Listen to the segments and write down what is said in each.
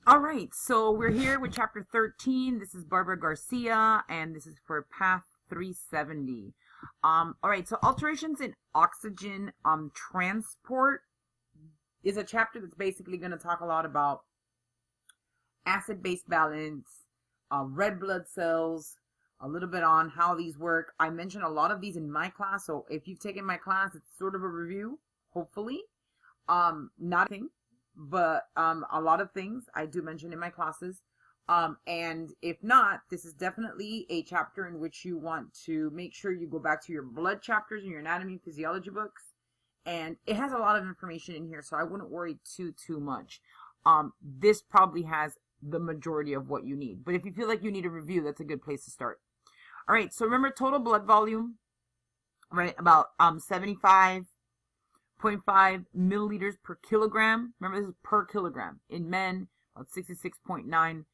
All right, so we're here with chapter 13. This is Barbara Garcia, and this is for Path 370. All right, so alterations in oxygen transport is a chapter that's basically going to talk a lot about acid-base balance, red blood cells, a little bit on how these work. I mentioned a lot of these in my class, so if you've taken my class, it's sort of a review, hopefully. Not a thing, but a lot of things I do mention in my classes. And if not, this is definitely a chapter in which you want to make sure you go back to your blood chapters in your anatomy and physiology books. And it has a lot of information in here, so I wouldn't worry too much. This probably has the majority of what you need. But if you feel like you need a review, that's a good place to start. All right, so remember total blood volume, right? About 75.5 milliliters per kilogram. Remember, this is per kilogram. In men, about 66.9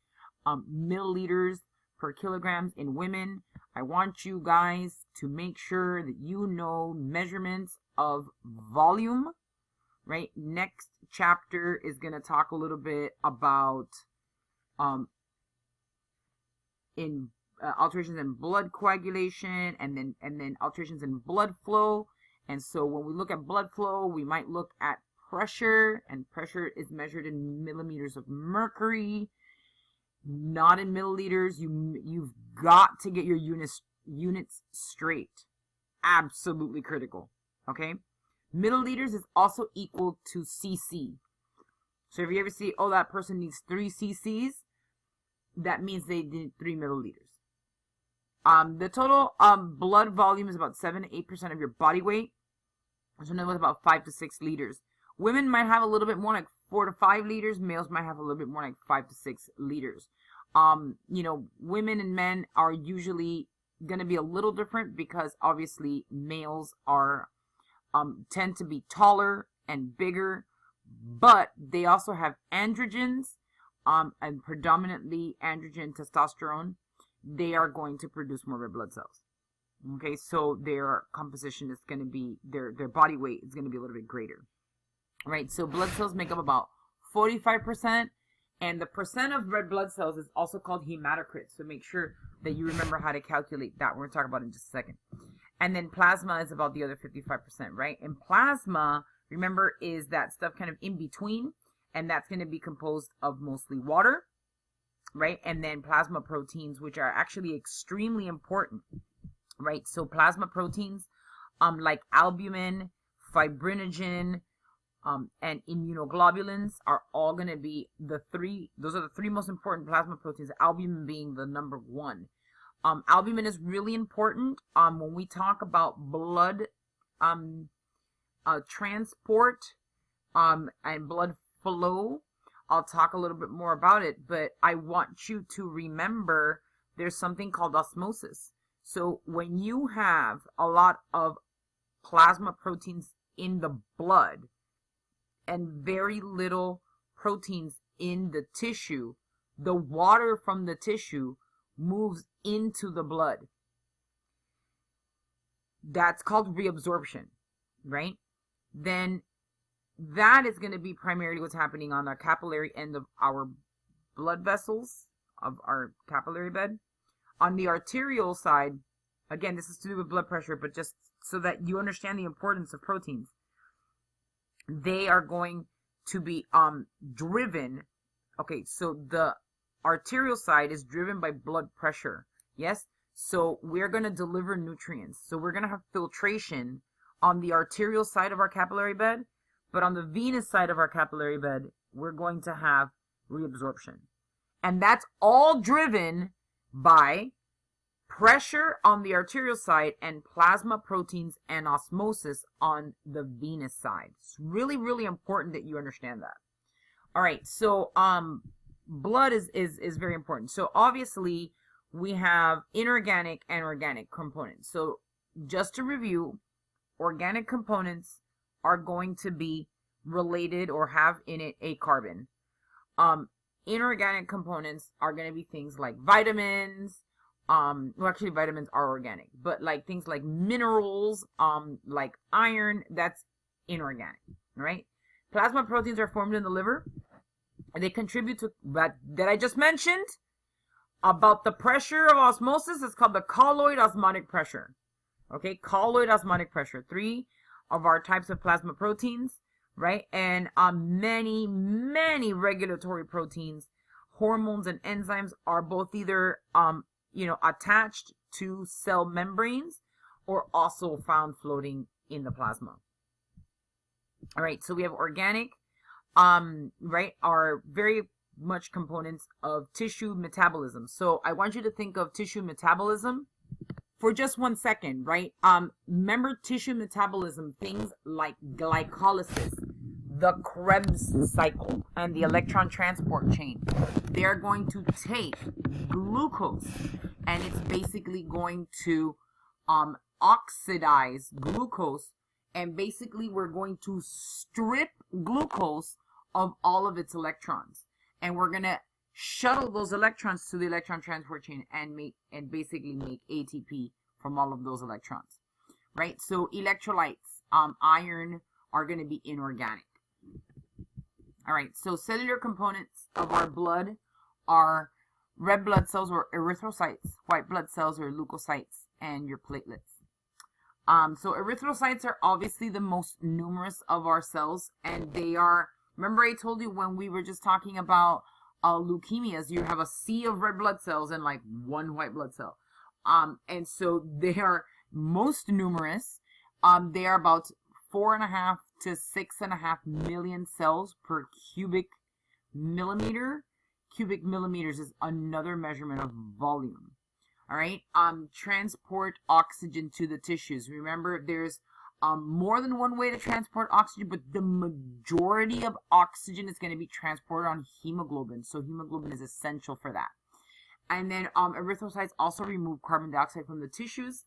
milliliters per kilogram. In women, I want you guys to make sure that you know measurements of volume, right? Next chapter is going to talk a little bit about alterations in blood coagulation, and then alterations in blood flow. And so when we look at blood flow, we might look at pressure, and pressure is measured in millimeters of mercury, not in milliliters. You've got to get your units straight. Absolutely critical. Okay? Milliliters is also equal to cc. So if you ever see, oh, that person needs 3 cc's, that means they need 3 milliliters. The total blood volume is about 7 to 8% of your body weight. So in other words, about 5 to 6 liters. Women might have a little bit more, like 4 to 5 liters. Males might have a little bit more, like 5 to 6 liters. Women and men are usually going to be a little different because obviously males are tend to be taller and bigger, but they also have androgens, and predominantly androgen testosterone. They are going to produce more red blood cells. Okay, so their composition is going to be, their body weight is going to be a little bit greater. Right, so blood cells make up about 45%, and the percent of red blood cells is also called hematocrit. So make sure that you remember how to calculate that. We're going to talk about it in just a second. And then plasma is about the other 55%, right? And plasma, remember, is that stuff kind of in between, and that's going to be composed of mostly water, right? And then plasma proteins, which are actually extremely important, right? So plasma proteins, like albumin, fibrinogen, and immunoglobulins are all going to be those are the 3 most important plasma proteins, albumin being the number 1. Albumin is really important when we talk about blood transport and blood flow. I'll talk a little bit more about it, but I want you to remember there's something called osmosis. So when you have a lot of plasma proteins in the blood and very little proteins in the tissue, the water from the tissue moves into the blood. That's called reabsorption, right? Then that is going to be primarily what's happening on the capillary end of our blood vessels, of our capillary bed. On the arterial side, again, this is to do with blood pressure, but just so that you understand the importance of proteins, they are going to be driven. Okay, so the arterial side is driven by blood pressure. Yes? So we're going to deliver nutrients. So we're going to have filtration on the arterial side of our capillary bed, but on the venous side of our capillary bed, we're going to have reabsorption. And that's all driven by pressure on the arterial side and plasma proteins and osmosis on the venous side. It's really, really important that you understand that. All right, so blood is very important. So obviously we have inorganic and organic components. So just to review, organic components are going to be related or have in it a carbon. Inorganic components are going to be things like vitamins. Well, actually vitamins are organic, but like things like minerals, like iron, that's inorganic, right? Plasma proteins are formed in the liver. they contribute to that I just mentioned about the pressure of osmosis. It's called the colloid osmotic pressure. Okay, colloid osmotic pressure. 3 of our types of plasma proteins, right? And many regulatory proteins, hormones, and enzymes are both either attached to cell membranes or also found floating in the plasma. All right, so we have organic, right, are very much components of tissue metabolism. So I want you to think of tissue metabolism for just 1 second, right? Remember tissue metabolism, things like glycolysis, the Krebs cycle, and the electron transport chain. They're going to take glucose, and it's basically going to oxidize glucose, and basically we're going to strip glucose of all of its electrons, and we're going to shuttle those electrons to the electron transport chain and basically make ATP from all of those electrons, right? So electrolytes, iron, are going to be inorganic. All right, so cellular components of our blood are red blood cells or erythrocytes, white blood cells or leukocytes, and your platelets. So erythrocytes are obviously the most numerous of our cells, and they are, remember I told you when we were just talking about leukemias, you have a sea of red blood cells and like 1 white blood cell. And so they are most numerous. They are about 4.5 to 6.5 million cells per cubic millimeter. Cubic millimeters is another measurement of volume. All right. Transport oxygen to the tissues. Remember, there's more than one way to transport oxygen, but the majority of oxygen is going to be transported on hemoglobin. So hemoglobin is essential for that. And then erythrocytes also remove carbon dioxide from the tissues.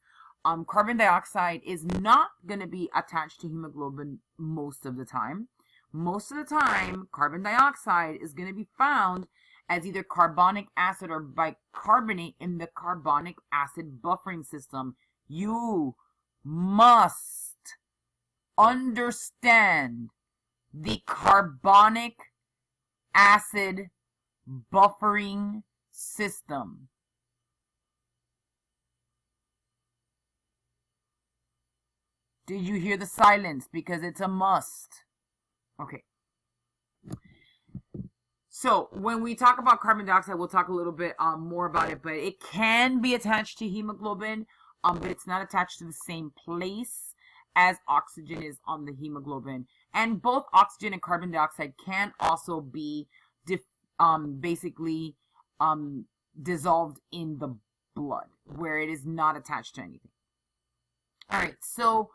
Carbon dioxide is not going to be attached to hemoglobin most of the time. Most of the time, carbon dioxide is going to be found as either carbonic acid or bicarbonate in the carbonic acid buffering system. You must understand the carbonic acid buffering system. Did you hear the silence? Because it's a must. Okay. So when we talk about carbon dioxide, we'll talk a little bit more about it, but it can be attached to hemoglobin, but it's not attached to the same place as oxygen is on the hemoglobin. And both oxygen and carbon dioxide can also be basically dissolved in the blood, where it is not attached to anything. All right, so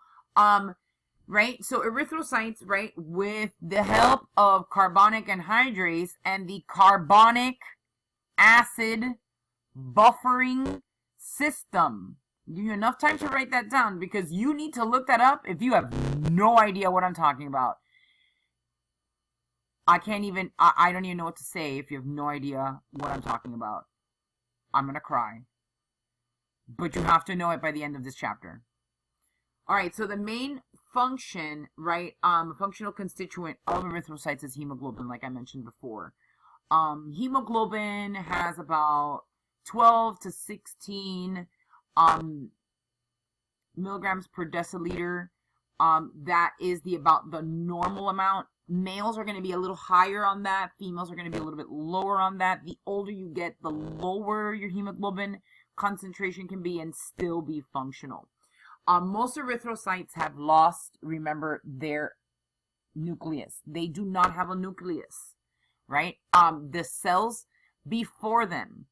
right, so erythrocytes, right, with the help of carbonic anhydrase and the carbonic acid buffering system. Give you enough time to write that down, because you need to look that up if you have no idea what I'm talking about. I don't even know what to say if you have no idea what I'm talking about. I'm going to cry. But you have to know it by the end of this chapter. All right, so the main function, right, functional constituent of erythrocytes is hemoglobin, like I mentioned before. Hemoglobin has about 12 to 16 milligrams per deciliter. That is about the normal amount. Males are going to be a little higher on that. Females are going to be a little bit lower on that. The older you get, the lower your hemoglobin concentration can be and still be functional. Most erythrocytes have lost, remember, their nucleus. They do not have a nucleus, right? The cells before them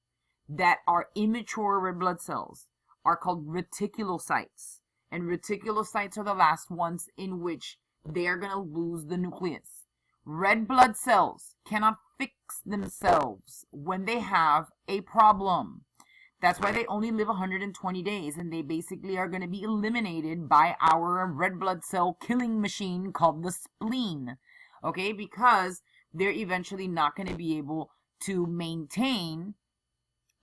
that are immature red blood cells are called reticulocytes. And reticulocytes are the last ones in which they are going to lose the nucleus. Red blood cells cannot fix themselves when they have a problem. That's why they only live 120 days, and they basically are going to be eliminated by our red blood cell killing machine called the spleen, okay? Because they're eventually not going to be able to maintain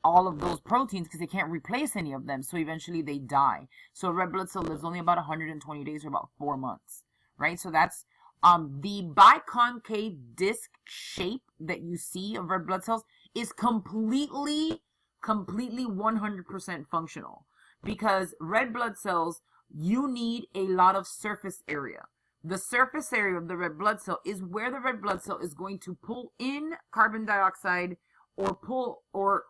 all of those proteins because they can't replace any of them, so eventually they die. So a red blood cell lives only about 120 days or about 4 months, right? So that's The biconcave disc shape that you see of red blood cells is completely 100% functional, because red blood cells, you need a lot of surface area. The surface area of the red blood cell is where the red blood cell is going to pull in carbon dioxide, or pull or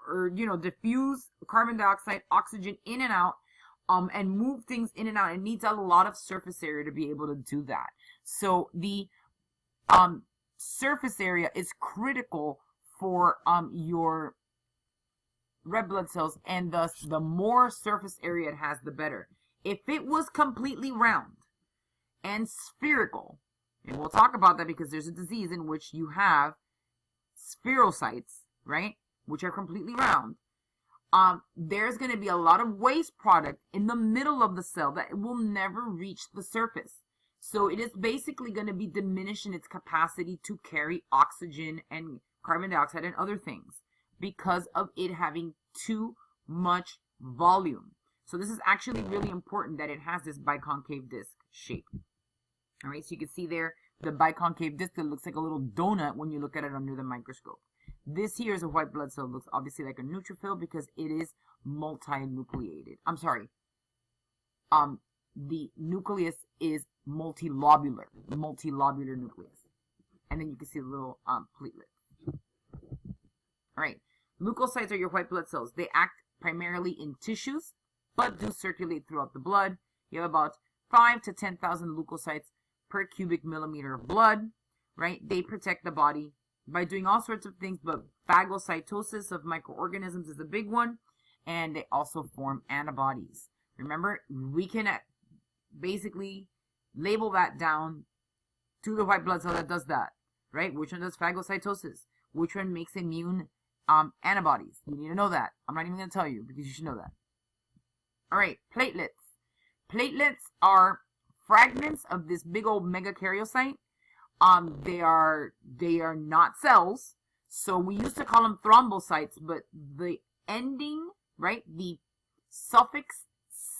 diffuse carbon dioxide, oxygen in and out, and move things in and out. It needs a lot of surface area to be able to do that. So the surface area is critical for your red blood cells, and thus the more surface area it has, the better. If it was completely round and spherical, and we'll talk about that because there's a disease in which you have spherocytes, right, which are completely round, there's going to be a lot of waste product in the middle of the cell that will never reach the surface. So it is basically going to be diminished in its capacity to carry oxygen and carbon dioxide and other things, because of it having too much volume. So this is actually really important that it has this biconcave disc shape. All right, so you can see there the biconcave disc that looks like a little donut when you look at it under the microscope. This here is a white blood cell. It looks obviously like a neutrophil because it is multinucleated. I'm sorry. The nucleus is multilobular nucleus. And then you can see the little platelet. All right, leukocytes are your white blood cells. They act primarily in tissues, but do circulate throughout the blood. You have about 5 to 10,000 leukocytes per cubic millimeter of blood, right? They protect the body by doing all sorts of things, but phagocytosis of microorganisms is a big one, and they also form antibodies. Remember, we can basically label that down to the white blood cell that does that, right? Which one does phagocytosis? Which one makes immune antibodies? You need to know that. I'm not even going to tell you because you should know that. All right, platelets. Platelets are fragments of this big old megakaryocyte. They are not cells, so we used to call them thrombocytes, but the ending, right, the suffix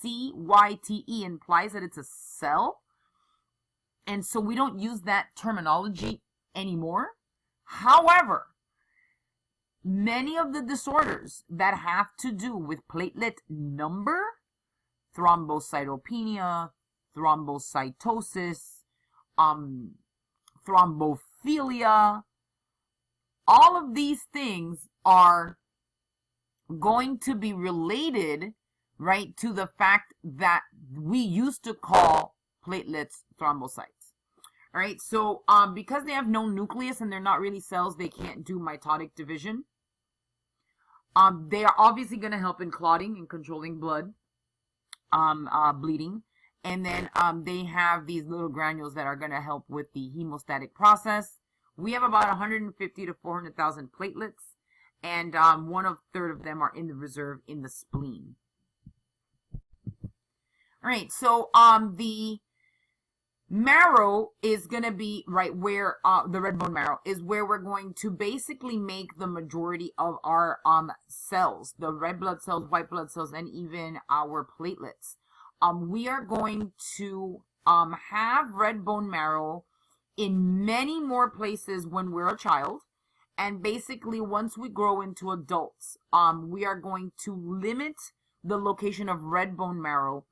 CYTE implies that it's a cell, and so we don't use that terminology anymore. However, many of the disorders that have to do with platelet number, thrombocytopenia, thrombocytosis, thrombophilia, all of these things are going to be related, right, to the fact that we used to call platelets thrombocytes. All right, so because they have no nucleus and they're not really cells, they can't do mitotic division. They are obviously going to help in clotting and controlling blood, bleeding. And then they have these little granules that are going to help with the hemostatic process. We have about 150 to 400,000 platelets, and 1/3 of them are in the reserve in the spleen. All right, so the marrow is going to be right where the red bone marrow is where we're going to basically make the majority of our cells, the red blood cells, white blood cells, and even our platelets. We are going to have red bone marrow in many more places when we're a child. And basically, once we grow into adults, we are going to limit the location of red bone marrow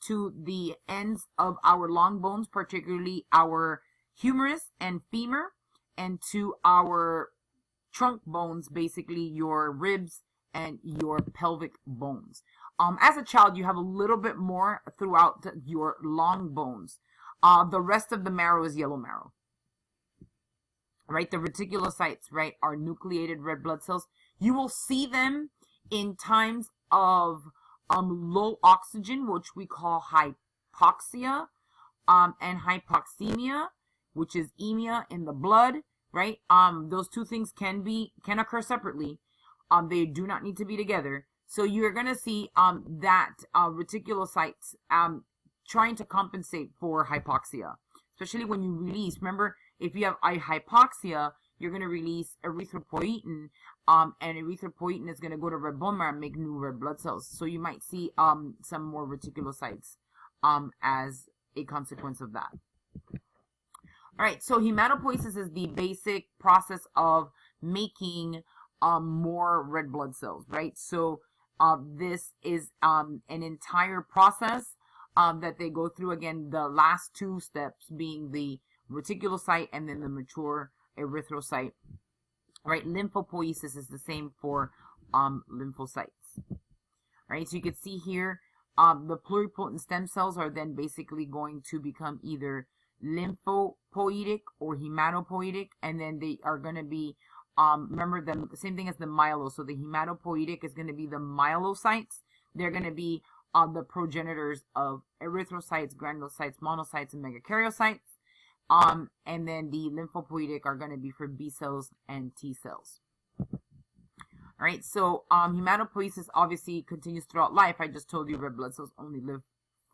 to the ends of our long bones, particularly our humerus and femur, and to our trunk bones, basically your ribs and your pelvic bones. As a child, you have a little bit more throughout your long bones. The rest of the marrow is yellow marrow. Right? The reticulocytes, right, are nucleated red blood cells. You will see them in times of low oxygen, which we call hypoxia, and hypoxemia, which is emia in the blood, right? Those two things can occur separately. They do not need to be together. So you're going to see that reticulocytes trying to compensate for hypoxia, especially when you release. Remember, if you have a hypoxia, you're going to release erythropoietin, and erythropoietin is going to go to red bone marrow and make new red blood cells. So you might see some more reticulocytes as a consequence of that. All right, so hematopoiesis is the basic process of making more red blood cells, right? So this is an entire process that they go through. Again, the last two steps being the reticulocyte and then the mature erythrocyte, right? Lymphopoiesis is the same for lymphocytes, right? So you can see here, the pluripotent stem cells are then basically going to become either lymphopoietic or hematopoietic, and then they are going to be, remember, the same thing as the myelos. So the hematopoietic is going to be the myelocytes. They're going to be the progenitors of erythrocytes, granulocytes, monocytes, and megakaryocytes. And then the lymphopoietic are going to be for B cells and T cells. All right, so hematopoiesis obviously continues throughout life. I just told you red blood cells only live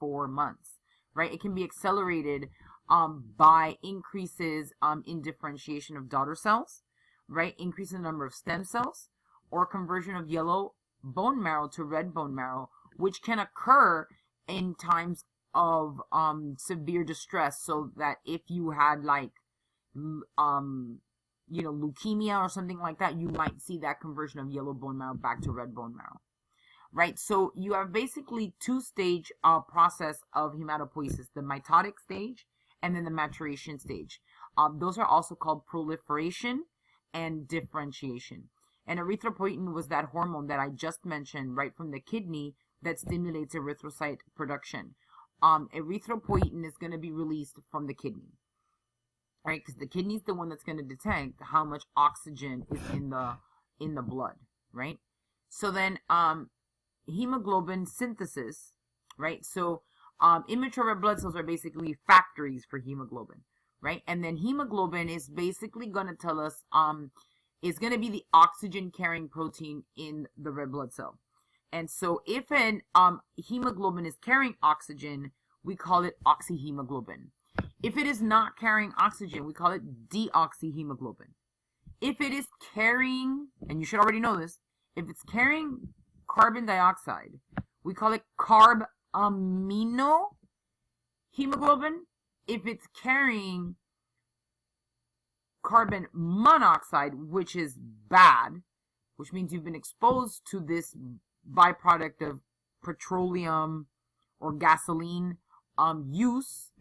4 months, right? It can be accelerated by increases in differentiation of daughter cells, right? Increase in the number of stem cells, or conversion of yellow bone marrow to red bone marrow, which can occur in times of severe distress. So that if you had like leukemia or something like that, you might see that conversion of yellow bone marrow back to red bone marrow, right? So you have basically two-stage process of hematopoiesis: the mitotic stage and then the maturation stage. Those are also called proliferation and differentiation. And erythropoietin was that hormone that I just mentioned, right from the kidney, that stimulates erythrocyte production. Erythropoietin is going to be released from the kidney, right? Because the kidney is the one that's going to detect how much oxygen is in the blood, right? So then hemoglobin synthesis, right? So immature red blood cells are basically factories for hemoglobin, right? And then hemoglobin is basically going to tell us is going to be the oxygen carrying protein in the red blood cell. And so if an hemoglobin is carrying oxygen, we call it oxyhemoglobin. If it is not carrying oxygen, we call it deoxyhemoglobin. If it is carrying, and you should already know this, if it's carrying carbon dioxide, we call it carbaminohemoglobin. If it's carrying carbon monoxide, which is bad, which means you've been exposed to this byproduct of petroleum or gasoline use,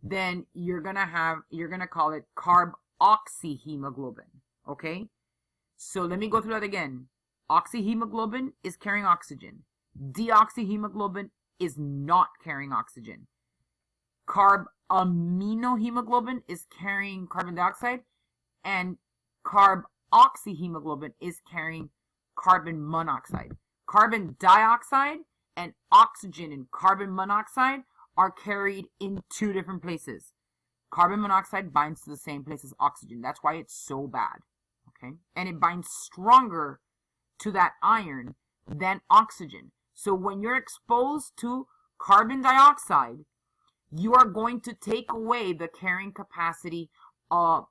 then you're gonna call it carboxyhemoglobin. Okay, so let me go through that again. Oxyhemoglobin is carrying oxygen. Deoxyhemoglobin is not carrying oxygen. Carbaminohemoglobin is carrying carbon dioxide, and carboxyhemoglobin is carrying carbon monoxide. Carbon dioxide and oxygen and carbon monoxide are carried in two different places. Carbon monoxide binds to the same place as oxygen. That's why it's so bad. Okay? And it binds stronger to that iron than oxygen. So when you're exposed to carbon dioxide, you are going to take away the carrying capacity of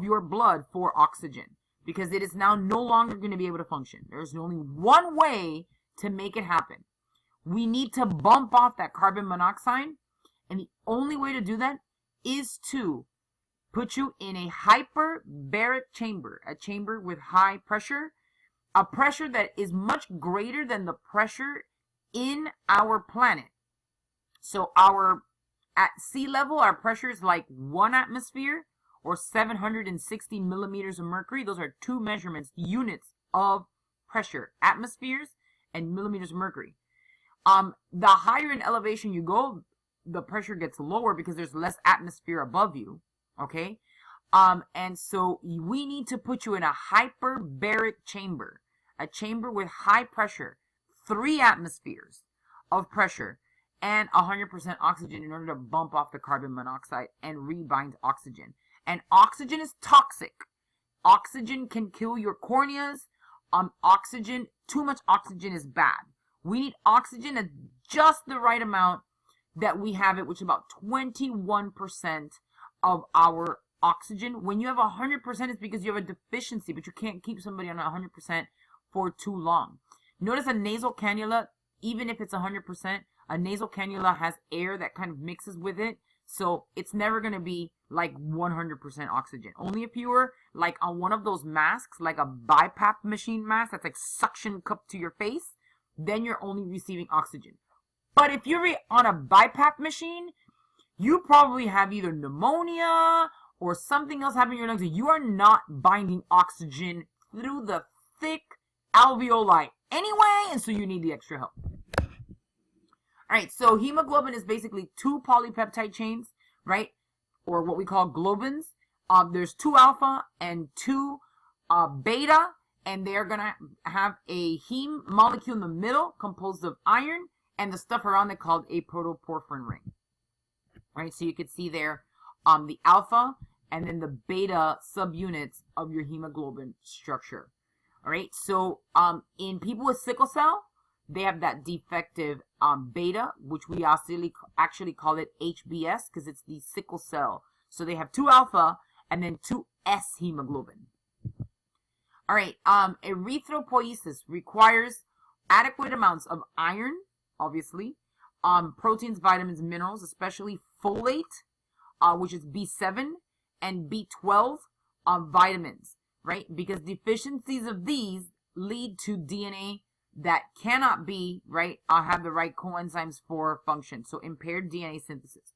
your blood for oxygen, because it is now no longer going to be able to function. There's only one way to make it happen. We need to bump off that carbon monoxide, and the only way to do that is to put you in a hyperbaric chamber, a chamber with high pressure, a pressure that is much greater than the pressure in our planet. So at sea level, our pressure is like 1 atmosphere, or 760 millimeters of mercury. Those are two measurements, units of pressure, atmospheres and millimeters of mercury. The higher in elevation you go, the pressure gets lower because there's less atmosphere above you, okay? And so we need to put you in a hyperbaric chamber, a chamber with high pressure, 3 atmospheres of pressure, and 100% oxygen in order to bump off the carbon monoxide and rebind oxygen. And oxygen is toxic. Oxygen can kill your corneas. Too much oxygen is bad. We need oxygen at just the right amount that we have it, which is about 21% of our oxygen. When you have 100%, it's because you have a deficiency, but you can't keep somebody on 100% for too long. Notice a nasal cannula, even if it's 100%, a nasal cannula has air that kind of mixes with it. So it's never going to be like 100% oxygen. Only if you were like on one of those masks, like a BiPAP machine mask that's like suction cup to your face, then you're only receiving oxygen. But if you're on a BiPAP machine, you probably have either pneumonia or something else happening in your lungs. You are not binding oxygen through the thick alveoli anyway, and so you need the extra help. All right, so hemoglobin is basically 2 polypeptide chains, right? Or what we call globins. There's 2 alpha and 2 beta, and they're going to have a heme molecule in the middle composed of iron and the stuff around it called a protoporphyrin ring. All right, so you can see there the alpha and then the beta subunits of your hemoglobin structure. All right, so in people with sickle cell, they have that defective beta, which we actually call it HBS because it's the sickle cell. So they have 2 alpha and then 2 S hemoglobin. All right, erythropoiesis requires adequate amounts of iron, obviously, proteins, vitamins, minerals, especially folate, which is B7, and B12 vitamins, right? Because deficiencies of these lead to DNA that cannot be, right, have the right coenzymes for function. So impaired DNA synthesis.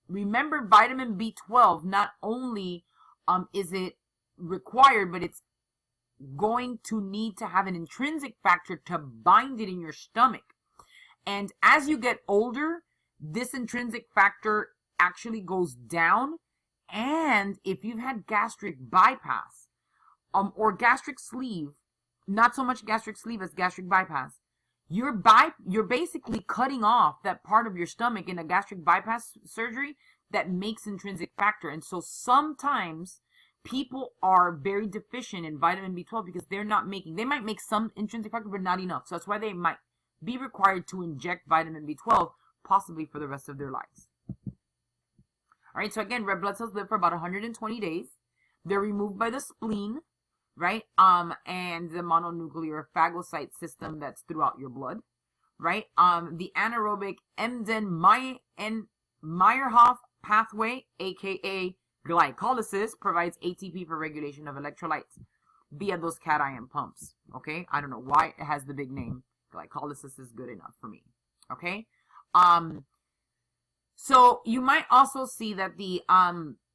Remember vitamin B12, not only is it required, but it's going to need to have an intrinsic factor to bind it in your stomach. And as you get older, this intrinsic factor actually goes down. And if you've had gastric bypass or gastric sleeve, not so much gastric sleeve as gastric bypass, you're basically cutting off that part of your stomach in a gastric bypass surgery that makes intrinsic factor. And so sometimes people are very deficient in vitamin B12 because they might make some intrinsic factor, but not enough. So that's why they might be required to inject vitamin B12, possibly for the rest of their lives. All right, so again, red blood cells live for about 120 days. They're removed by the spleen, right? And the mononuclear phagocyte system that's throughout your blood, right? The anaerobic Embden-Meyerhof pathway, aka glycolysis, provides ATP for regulation of electrolytes via those cation pumps. Okay, I don't know why it has the big name. Glycolysis is good enough for me. Okay, so you might also see that the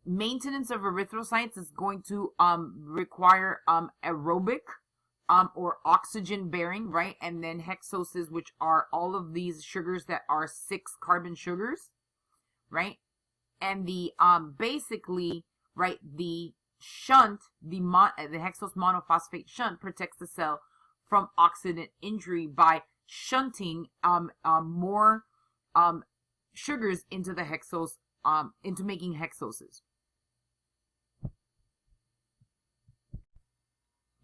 maintenance of erythrocytes is going to require aerobic or oxygen bearing, right? And then hexoses, which are all of these sugars that are 6 carbon sugars, right? And the basically, right, the shunt, the hexose monophosphate shunt protects the cell from oxidant injury by shunting more sugars into the hexose, into making hexoses.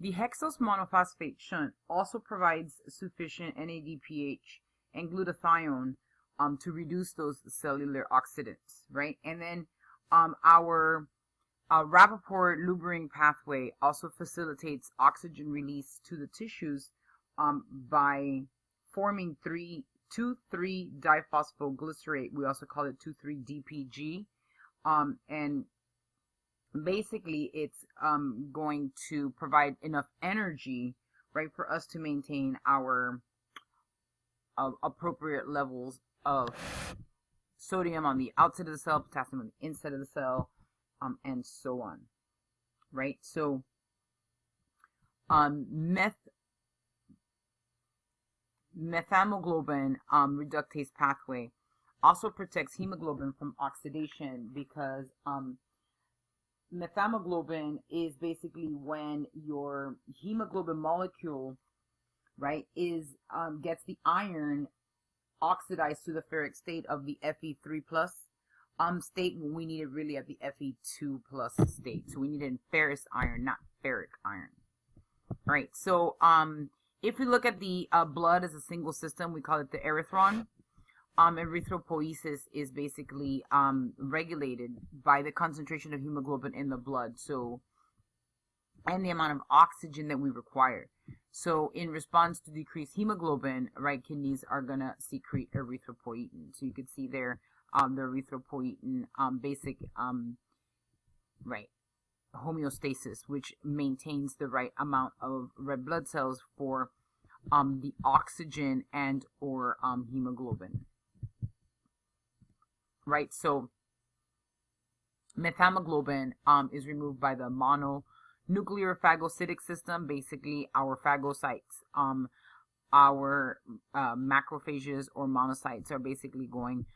The hexose monophosphate shunt also provides sufficient NADPH and glutathione to reduce those cellular oxidants, right? And then our Rappaport-Lubering pathway also facilitates oxygen release to the tissues by forming 2,3-diphosphoglycerate. We also call it 2,3-DPG. And basically it's going to provide enough energy, right, for us to maintain our appropriate levels of sodium on the outside of the cell, potassium on the inside of the cell, and so on, right? So methamoglobin reductase pathway also protects hemoglobin from oxidation because methamoglobin is basically when your hemoglobin molecule, right, is gets the iron oxidized to the ferric state of the Fe3 plus state when we need it really at the Fe2 plus state. So we need it in ferrous iron, not ferric iron. All right, so if we look at the blood as a single system, we call it the erythron. Erythropoiesis is basically regulated by the concentration of hemoglobin in the blood, so, and the amount of oxygen that we require. So in response to decreased hemoglobin, right, kidneys are going to secrete erythropoietin. So you can see there the erythropoietin basic right homeostasis, which maintains the right amount of red blood cells for the oxygen and or hemoglobin. Right, so methemoglobin is removed by the mononuclear phagocytic system, basically our phagocytes. Our macrophages or monocytes are basically going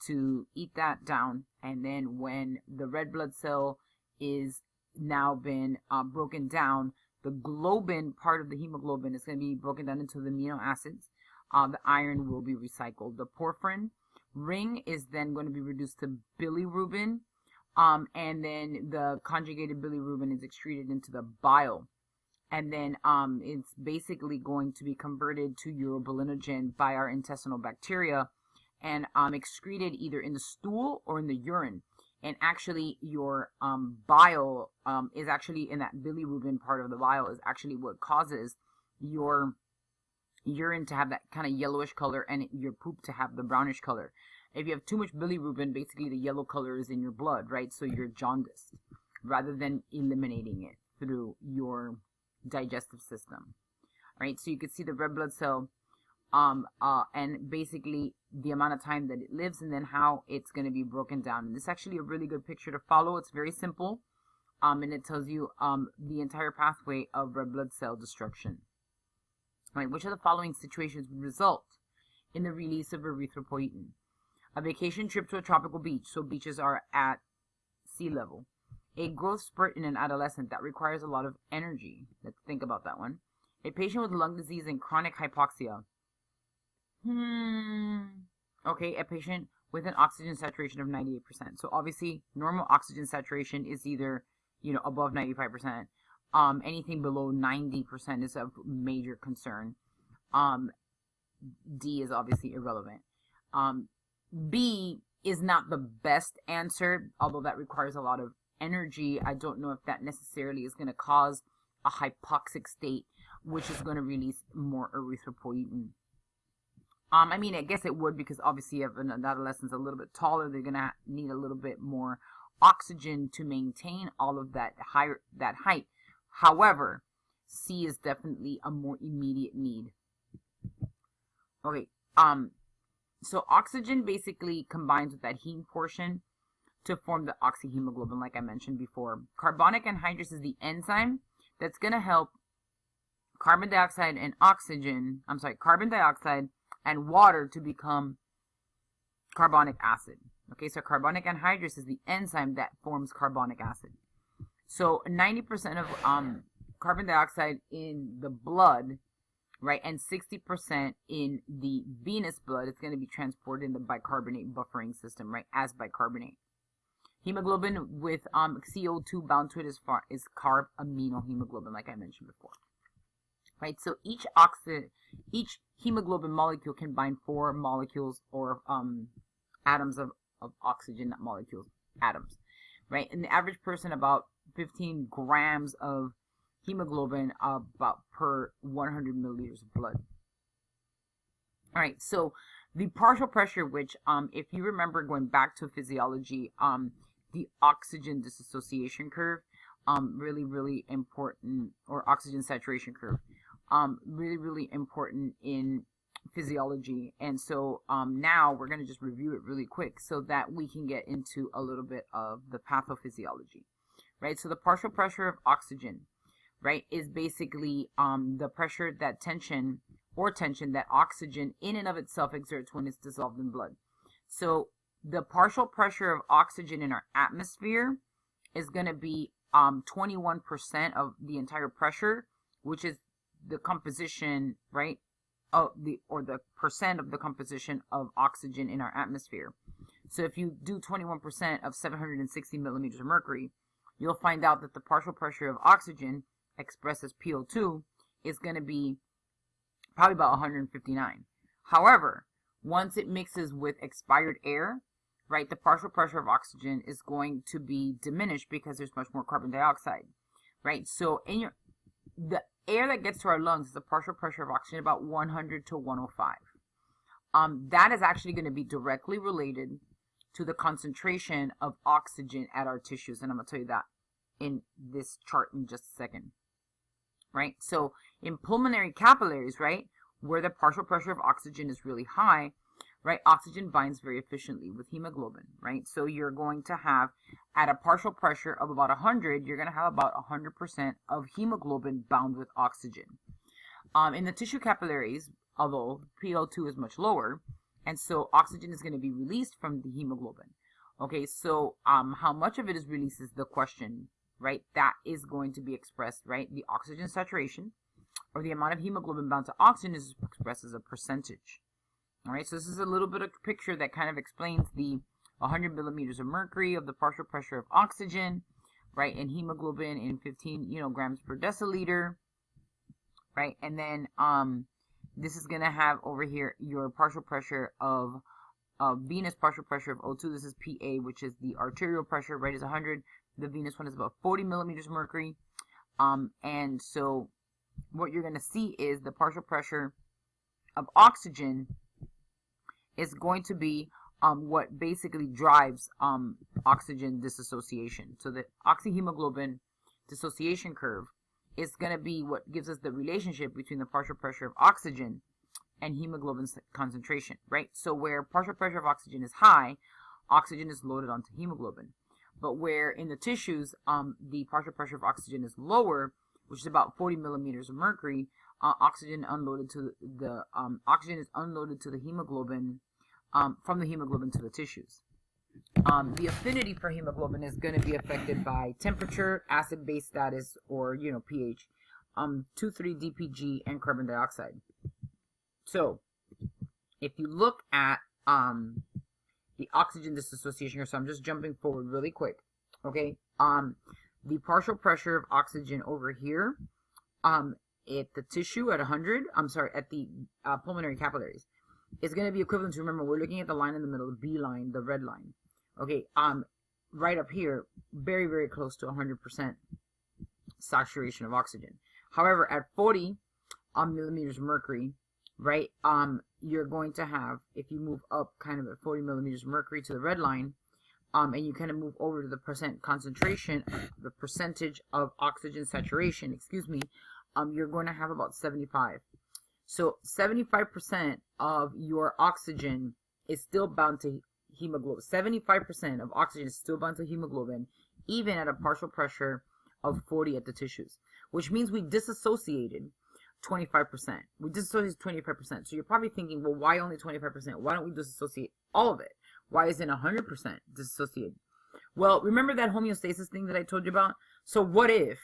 to eat that down, and then when the red blood cell is now been broken down, the globin part of the hemoglobin is going to be broken down into the amino acids. The iron will be recycled. The porphyrin ring is then going to be reduced to bilirubin, and then the conjugated bilirubin is excreted into the bile. And then it's basically going to be converted to urobilinogen by our intestinal bacteria and excreted either in the stool or in the urine. And actually your bile is actually in that bilirubin part of the bile is actually what causes your urine to have that kind of yellowish color and your poop to have the brownish color. If you have too much bilirubin, basically the yellow color is in your blood, right? So you're jaundiced rather than eliminating it through your digestive system. Right, so you can see the red blood cell and basically the amount of time that it lives and then how it's going to be broken down. And this is actually a really good picture to follow. It's very simple, and it tells you the entire pathway of red blood cell destruction. Right, which of the following situations would result in the release of erythropoietin? A vacation trip to a tropical beach, so beaches are at sea level. A growth spurt in an adolescent that requires a lot of energy. Let's think about that one. A patient with lung disease and chronic hypoxia. Okay, a patient with an oxygen saturation of 98%. So obviously, normal oxygen saturation is either, above 95%. Anything below 90% is of major concern. D is obviously irrelevant. B is not the best answer, although that requires a lot of energy. I don't know if that necessarily is going to cause a hypoxic state, which is going to release more erythropoietin. I mean, I guess it would, because obviously if an adolescent's a little bit taller, they're going to need a little bit more oxygen to maintain all of that height. However, C is definitely a more immediate need. Okay, so oxygen basically combines with that heme portion to form the oxyhemoglobin, like I mentioned before. Carbonic anhydrous is the enzyme that's going to help carbon dioxide and water to become carbonic acid. Okay, so carbonic anhydrous is the enzyme that forms carbonic acid. So 90% of carbon dioxide in the blood, right, and 60% in the venous blood is going to be transported in the bicarbonate buffering system, right, as bicarbonate. Hemoglobin with CO2 bound to it is carb amino hemoglobin, like I mentioned before. Right, so each hemoglobin molecule can bind 4 molecules or atoms of oxygen, not molecules, atoms. Right, in the average person, about 15 grams of hemoglobin about per 100 milliliters of blood. All right, so the partial pressure, which if you remember going back to physiology, the oxygen dissociation curve, really important, or oxygen saturation curve, really important in physiology. And so now we're going to just review it really quick so that we can get into a little bit of the pathophysiology. Right, so the partial pressure of oxygen, right, is basically the pressure, that tension that oxygen in and of itself exerts when it's dissolved in blood. So the partial pressure of oxygen in our atmosphere is going to be 21% of the entire pressure, which is the composition, right, of the percent of the composition of oxygen in our atmosphere. So if you do 21% of 760 millimeters of mercury, you'll find out that the partial pressure of oxygen, expressed as PO2, is going to be probably about 159. However, once it mixes with expired air, right, the partial pressure of oxygen is going to be diminished because there's much more carbon dioxide, right? So in the air that gets to our lungs is the partial pressure of oxygen about 100 to 105. That is actually going to be directly related to the concentration of oxygen at our tissues. And I'm going to tell you that in this chart in just a second, right? So in pulmonary capillaries, right, where the partial pressure of oxygen is really high, right, oxygen binds very efficiently with hemoglobin, right? So you're going to have, at a partial pressure of about 100, you're going to have about 100% of hemoglobin bound with oxygen. In the tissue capillaries, although PO2 is much lower, and so oxygen is going to be released from the hemoglobin. Okay, so how much of it is released is the question, right? That is going to be expressed, right? The oxygen saturation, or the amount of hemoglobin bound to oxygen, is expressed as a percentage. All right, so this is a little bit of a picture that kind of explains the 100 millimeters of mercury of the partial pressure of oxygen, right, and hemoglobin in 15, grams per deciliter, right? And then this is going to have over here your partial pressure of venous partial pressure of O2. This is PA, which is the arterial pressure, right, is 100. The venous one is about 40 millimeters of mercury. And so what you're going to see is the partial pressure of oxygen is going to be what basically drives oxygen dissociation. So the oxyhemoglobin dissociation curve is going to be what gives us the relationship between the partial pressure of oxygen and hemoglobin concentration, right? So where partial pressure of oxygen is high, oxygen is loaded onto hemoglobin. But where in the tissues, the partial pressure of oxygen is lower, which is about 40 millimeters of mercury, oxygen is unloaded to the hemoglobin, from the hemoglobin to the tissues. The affinity for hemoglobin is going to be affected by temperature, acid-base status, or pH, 2,3-DPG, and carbon dioxide. So if you look at the oxygen dissociation here, so I'm just jumping forward really quick. Okay, the partial pressure of oxygen over here, at the tissue at 100, at the pulmonary capillaries, is going to be equivalent to, remember, we're looking at the line in the middle, the B line, the red line. Okay, right up here, very, very close to 100% saturation of oxygen. However, at 40 millimeters of mercury, right, you're going to have, if you move up kind of at 40 millimeters of mercury to the red line, and you kind of move over to the percent concentration, the percentage of oxygen saturation, you're going to have about 75. So 75% of your oxygen is still bound to hemoglobin. 75% of oxygen is still bound to hemoglobin, even at a partial pressure of 40 at the tissues, which means we disassociated 25%. We disassociated 25%. So you're probably thinking, well, why only 25%? Why don't we disassociate all of it? Why isn't 100% disassociated? Well, remember that homeostasis thing that I told you about? So what if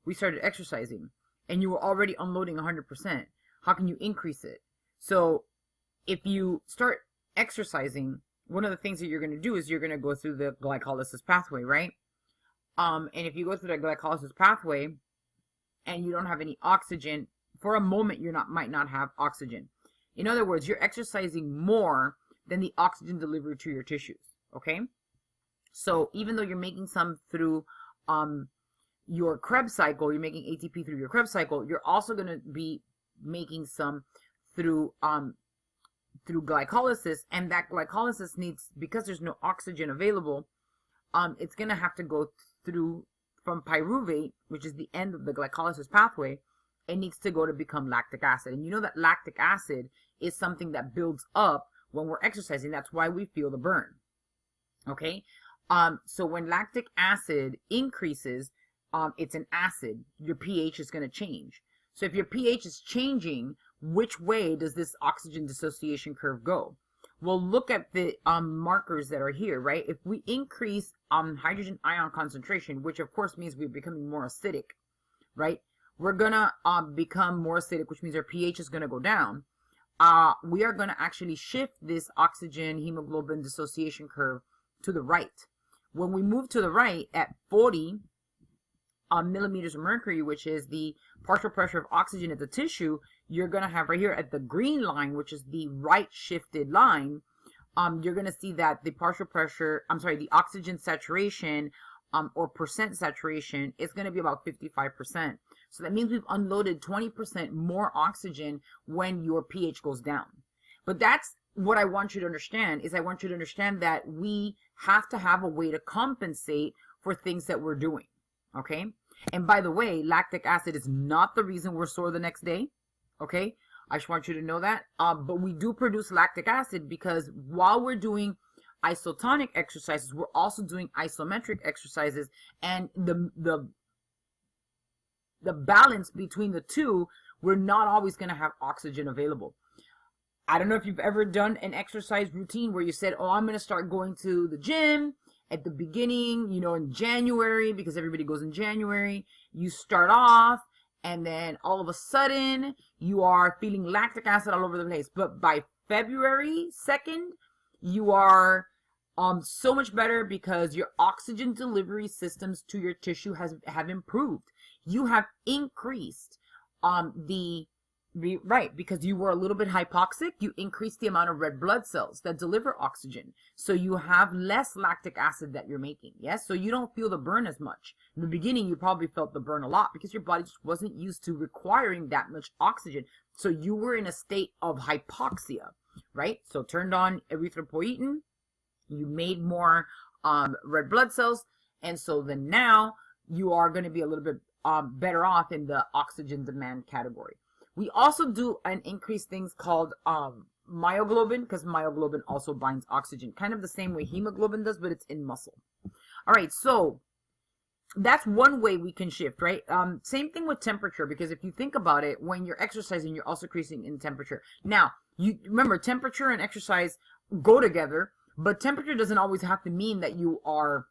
we started exercising and you were already unloading 100%? How can you increase it? So if you start exercising, one of the things that you're going to do is you're going to go through the glycolysis pathway, right? And if you go through the glycolysis pathway and you don't have any oxygen, for a moment you might not have oxygen. In other words, you're exercising more than the oxygen delivered to your tissues, okay? So even though you're making some through your Krebs cycle, you're making ATP through your Krebs cycle, you're also going to be making some through glycolysis, and that glycolysis needs, because there's no oxygen available, it's going to have to go through from pyruvate, which is the end of the glycolysis pathway. It needs to go to become lactic acid, and you know that lactic acid is something that builds up when we're exercising. That's why we feel the burn. Okay, so when lactic acid increases, it's an acid. Your pH is going to change. So if your pH is changing, which way does this oxygen dissociation curve go? Well, look at the markers that are here, right? If we increase hydrogen ion concentration, which of course means we're becoming more acidic, right? We're going to become more acidic, which means our pH is going to go down. We are going to actually shift this oxygen hemoglobin dissociation curve to the right. When we move to the right at 40 millimeters of mercury, which is the partial pressure of oxygen at the tissue, you're going to have right here at the green line, which is the right shifted line, you're going to see that the the oxygen saturation or percent saturation is going to be about 55%. So that means we've unloaded 20% more oxygen when your pH goes down. But that's what I want you to understand is I want you to understand that we have to have a way to compensate for things that we're doing. Okay. And by the way, lactic acid is not the reason we're sore the next day. Okay. I just want you to know that. But we do produce lactic acid because while we're doing isotonic exercises, we're also doing isometric exercises, and the balance between the two, we're not always going to have oxygen available. I don't know if you've ever done an exercise routine where you said, oh, I'm going to start going to the gym at the beginning, in January, because everybody goes in January. You start off, and then all of a sudden you are feeling lactic acid all over the place. But by February 2nd, you are so much better because your oxygen delivery systems to your tissue have improved. You have increased because you were a little bit hypoxic, you increase the amount of red blood cells that deliver oxygen. So you have less lactic acid that you're making. Yes. So you don't feel the burn as much. In the beginning, you probably felt the burn a lot because your body just wasn't used to requiring that much oxygen. So you were in a state of hypoxia, right? So turned on erythropoietin, you made more red blood cells. And so then now you are going to be a little bit better off in the oxygen demand category. We also do an increased things called myoglobin, because myoglobin also binds oxygen, kind of the same way hemoglobin does, but it's in muscle. All right, so that's one way we can shift, right? Same thing with temperature, because if you think about it, when you're exercising, you're also increasing in temperature. Now, you remember, temperature and exercise go together, but temperature doesn't always have to mean that you are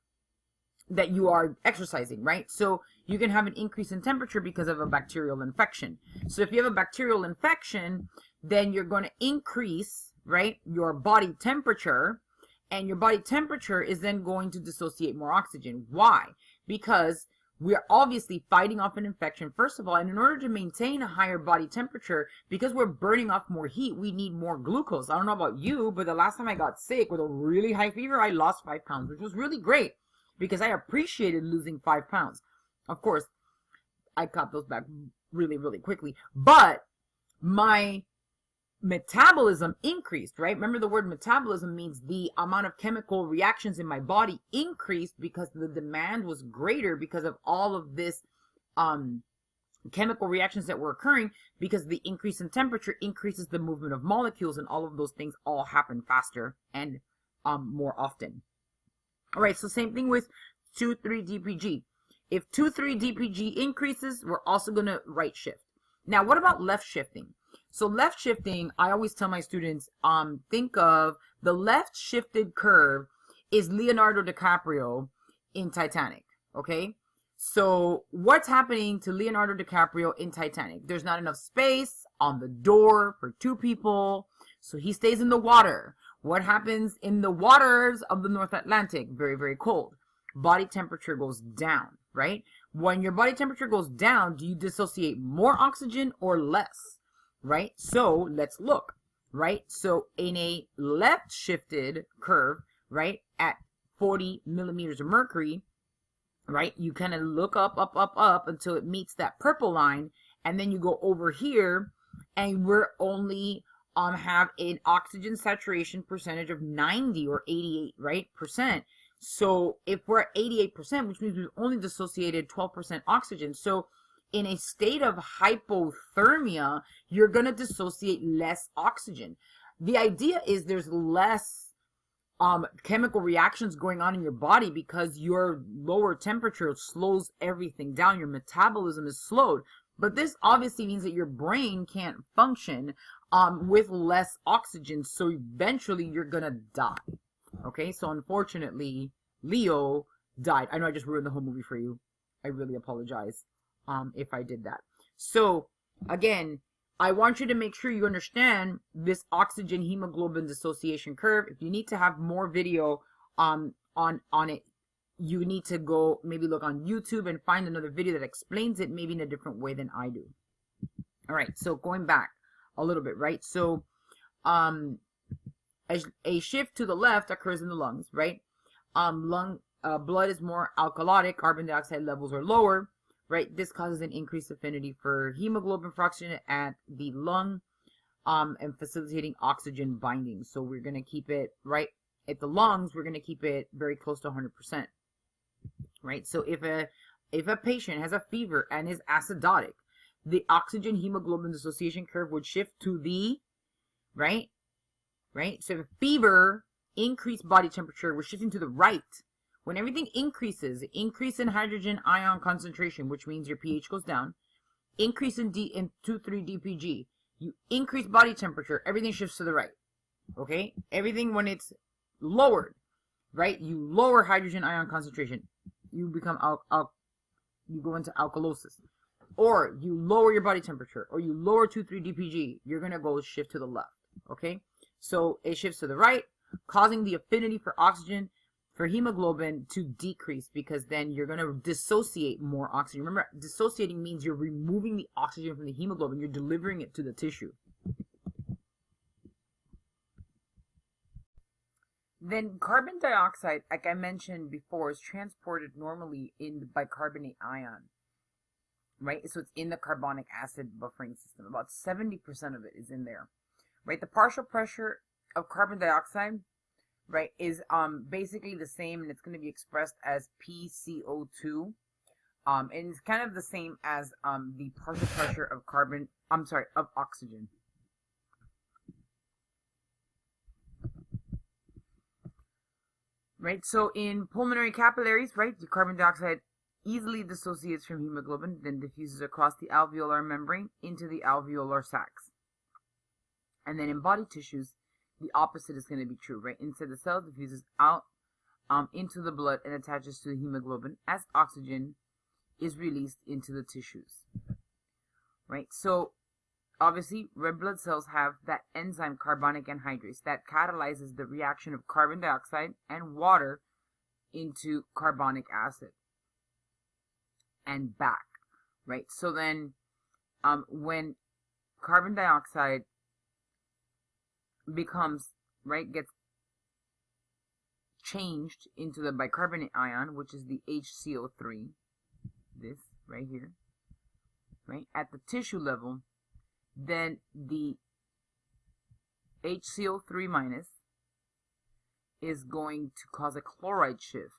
exercising, right? So you can have an increase in temperature because of a bacterial infection. So if you have a bacterial infection, then you're going to increase, right, your body temperature, and your body temperature is then going to dissociate more oxygen. Why? Because we're obviously fighting off an infection, first of all, and in order to maintain a higher body temperature, because we're burning off more heat, we need more glucose. I don't know about you, but the last time I got sick with a really high fever, I lost 5 pounds, which was really great, because I appreciated losing 5 pounds. Of course, I cut those back really, really quickly. But my metabolism increased, right? Remember, the word metabolism means the amount of chemical reactions in my body increased because the demand was greater because of all of this chemical reactions that were occurring, because the increase in temperature increases the movement of molecules, and all of those things all happen faster and more often. All right, so same thing with 2,3-DPG. If 2,3-DPG increases, we're also going to right shift. Now, what about left shifting? So left shifting, I always tell my students, think of the left shifted curve is Leonardo DiCaprio in Titanic, okay? So what's happening to Leonardo DiCaprio in Titanic? There's not enough space on the door for 2 people, so he stays in the water. What happens in the waters of the North Atlantic? Very, very cold. Body temperature goes down, right? When your body temperature goes down, do you dissociate more oxygen or less, right? So let's look, right? So in a left shifted curve, right, at 40 millimeters of mercury, right, you kind of look up until it meets that purple line, and then you go over here, and we're only have an oxygen saturation percentage of 90 or 88, right, percent. So if we're at 88%, which means we've only dissociated 12% oxygen. So in a state of hypothermia, you're going to dissociate less oxygen. The idea is there's less chemical reactions going on in your body because your lower temperature slows everything down. Your metabolism is slowed. But this obviously means that your brain can't function with less oxygen. So eventually you're going to die. Okay, so unfortunately, Leo died. I know I just ruined the whole movie for you. I really apologize if I did that. So again, I want you to make sure you understand this oxygen hemoglobin dissociation curve. If you need to have more video on it, you need to go maybe look on YouTube and find another video that explains it maybe in a different way than I do. All right, so going back a little bit, right? So a shift to the left occurs in the lungs, right? Blood is more alkalotic, carbon dioxide levels are lower, right? This causes an increased affinity for hemoglobin for oxygen at the lung and facilitating oxygen binding. So we're going to keep it right at the lungs. We're going to keep it very close to 100%, right? So if a patient has a fever and is acidotic, the oxygen hemoglobin dissociation curve would shift to the right. So if fever, increased body temperature, we're shifting to the right. When everything increases, increase in hydrogen ion concentration, which means your pH goes down, increase in 2,3-DPG, you increase body temperature, everything shifts to the right. Okay? Everything when it's lowered, right? You lower hydrogen ion concentration, you become you go into alkalosis. Or you lower your body temperature, or you lower 2,3-DPG, you're gonna go shift to the left. Okay? So it shifts to the right, causing the affinity for oxygen, for hemoglobin to decrease, because then you're going to dissociate more oxygen. Remember, dissociating means you're removing the oxygen from the hemoglobin, you're delivering it to the tissue. Then carbon dioxide, like I mentioned before, is transported normally in the bicarbonate ion, right? So it's in the carbonic acid buffering system. About 70% of it is in there, right? The partial pressure of carbon dioxide, right, is basically the same, and it's going to be expressed as PCO2. And it's kind of the same as the partial pressure of of oxygen. Right, so in pulmonary capillaries, right, the carbon dioxide easily dissociates from hemoglobin, then diffuses across the alveolar membrane into the alveolar sacs. And then in body tissues, the opposite is going to be true, right? Inside the cell, diffuses out into the blood and attaches to the hemoglobin as oxygen is released into the tissues, right? So obviously, red blood cells have that enzyme carbonic anhydrase that catalyzes the reaction of carbon dioxide and water into carbonic acid and back, right? So then when carbon dioxide becomes, right, gets changed into the bicarbonate ion, which is the HCO3, this right here, right, at the tissue level, then the HCO3 minus is going to cause a chloride shift.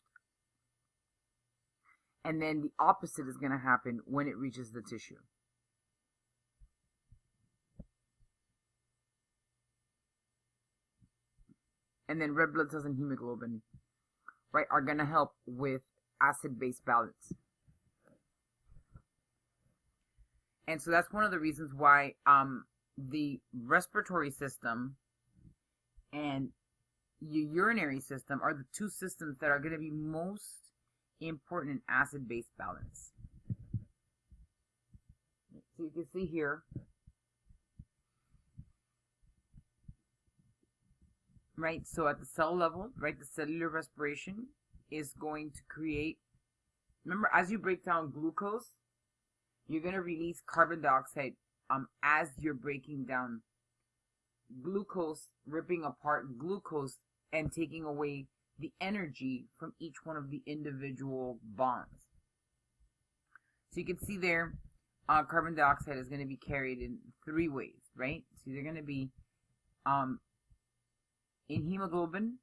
And then the opposite is going to happen when it reaches the tissue. And then red blood cells and hemoglobin, right, are going to help with acid-base balance. And so that's one of the reasons why the respiratory system and your urinary system are the two systems that are going to be most important in acid-base balance. So you can see here, right, so at the cell level, right, the cellular respiration is going to create, remember, as you break down glucose, you're going to release carbon dioxide as you're breaking down glucose, ripping apart glucose and taking away the energy from each one of the individual bonds. So you can see there, carbon dioxide is going to be carried in three ways, right? So they're going to be in hemoglobin,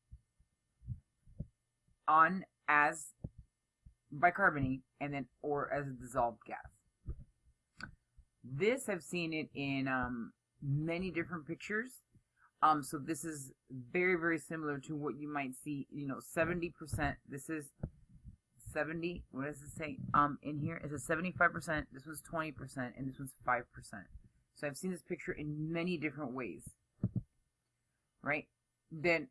on as bicarbonate, and then or as a dissolved gas. This, I've seen it in many different pictures. So this is very, very similar to what you might see, 70%. This is 70, what does it say? In here, it's a 75%, this was 20%, and this one's 5%. So I've seen this picture in many different ways, right? Then,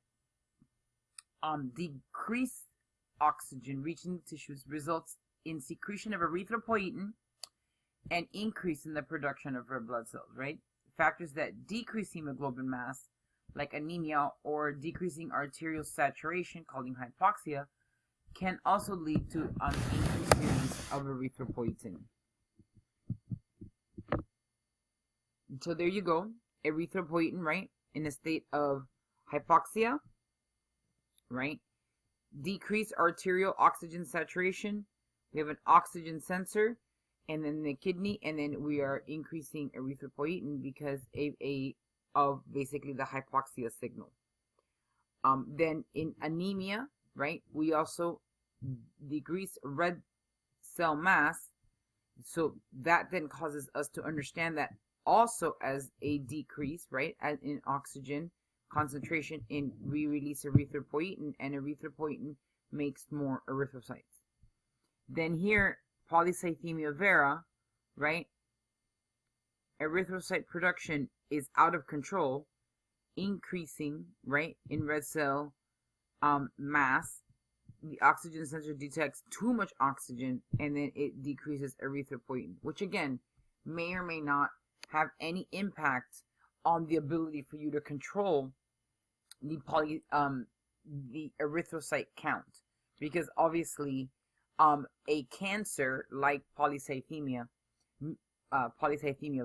decreased oxygen reaching the tissues results in secretion of erythropoietin and increase in the production of red blood cells, right? Factors that decrease hemoglobin mass, like anemia or decreasing arterial saturation, called hypoxia, can also lead to increased release of erythropoietin. So there you go, erythropoietin, right? In a state of hypoxia, right? Decreased arterial oxygen saturation. We have an oxygen sensor, and then the kidney, and then we are increasing erythropoietin because a of basically the hypoxia signal. Then in anemia, right, we also decrease red cell mass. So that then causes us to understand that also as a decrease, right, as in oxygen concentration in re-release erythropoietin, and erythropoietin makes more erythrocytes. Then here, polycythemia vera, right, erythrocyte production is out of control, increasing, right, in red cell mass. The oxygen sensor detects too much oxygen, and then it decreases erythropoietin, which again may or may not have any impact on the ability for you to control the erythrocyte count, because obviously a cancer like polycythemia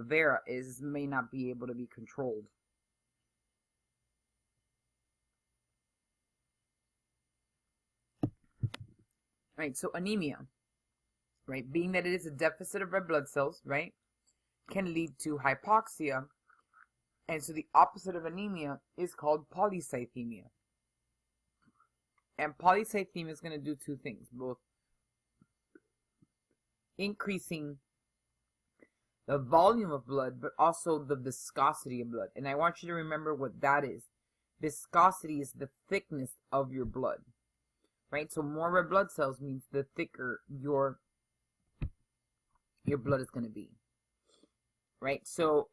vera may not be able to be controlled. Right, so anemia, right, being that it is a deficit of red blood cells, right, can lead to hypoxia, and so the opposite of anemia is called polycythemia. And polycythemia is going to do two things, both increasing the volume of blood, but also the viscosity of blood. And I want you to remember what that is. Viscosity is the thickness of your blood, right? So more red blood cells means the thicker your blood is going to be, right? So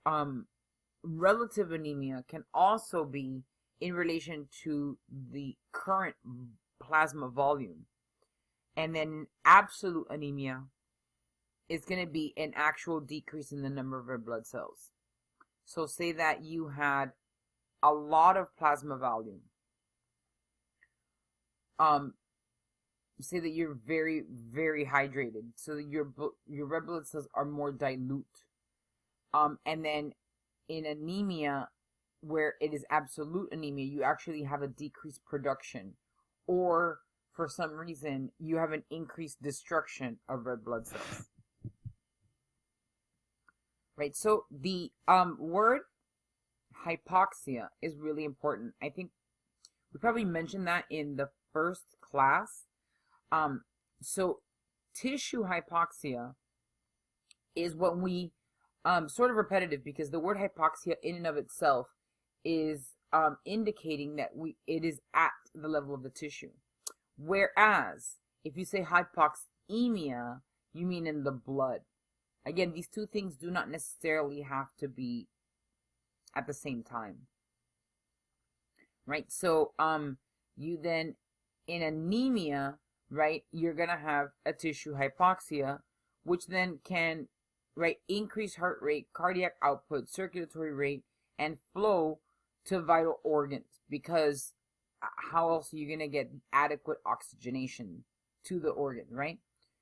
relative anemia can also be in relation to the current plasma volume. And then absolute anemia is going to be an actual decrease in the number of red blood cells. So say that you had a lot of plasma volume. Say that you're very, very hydrated, so that your red blood cells are more dilute. And then in anemia, where it is absolute anemia, you actually have a decreased production, or for some reason you have an increased destruction of red blood cells. Right, so the word hypoxia is really important. I think we probably mentioned that in the first class. So tissue hypoxia is what we sort of repetitive, because the word hypoxia in and of itself is indicating that it is at the level of the tissue. Whereas if you say hypoxemia, you mean in the blood. Again, these two things do not necessarily have to be at the same time. Right? So you then in anemia, right, you're going to have a tissue hypoxia, which then can, right, increase heart rate, cardiac output, circulatory rate, and flow to vital organs, because how else are you going to get adequate oxygenation to the organ, right?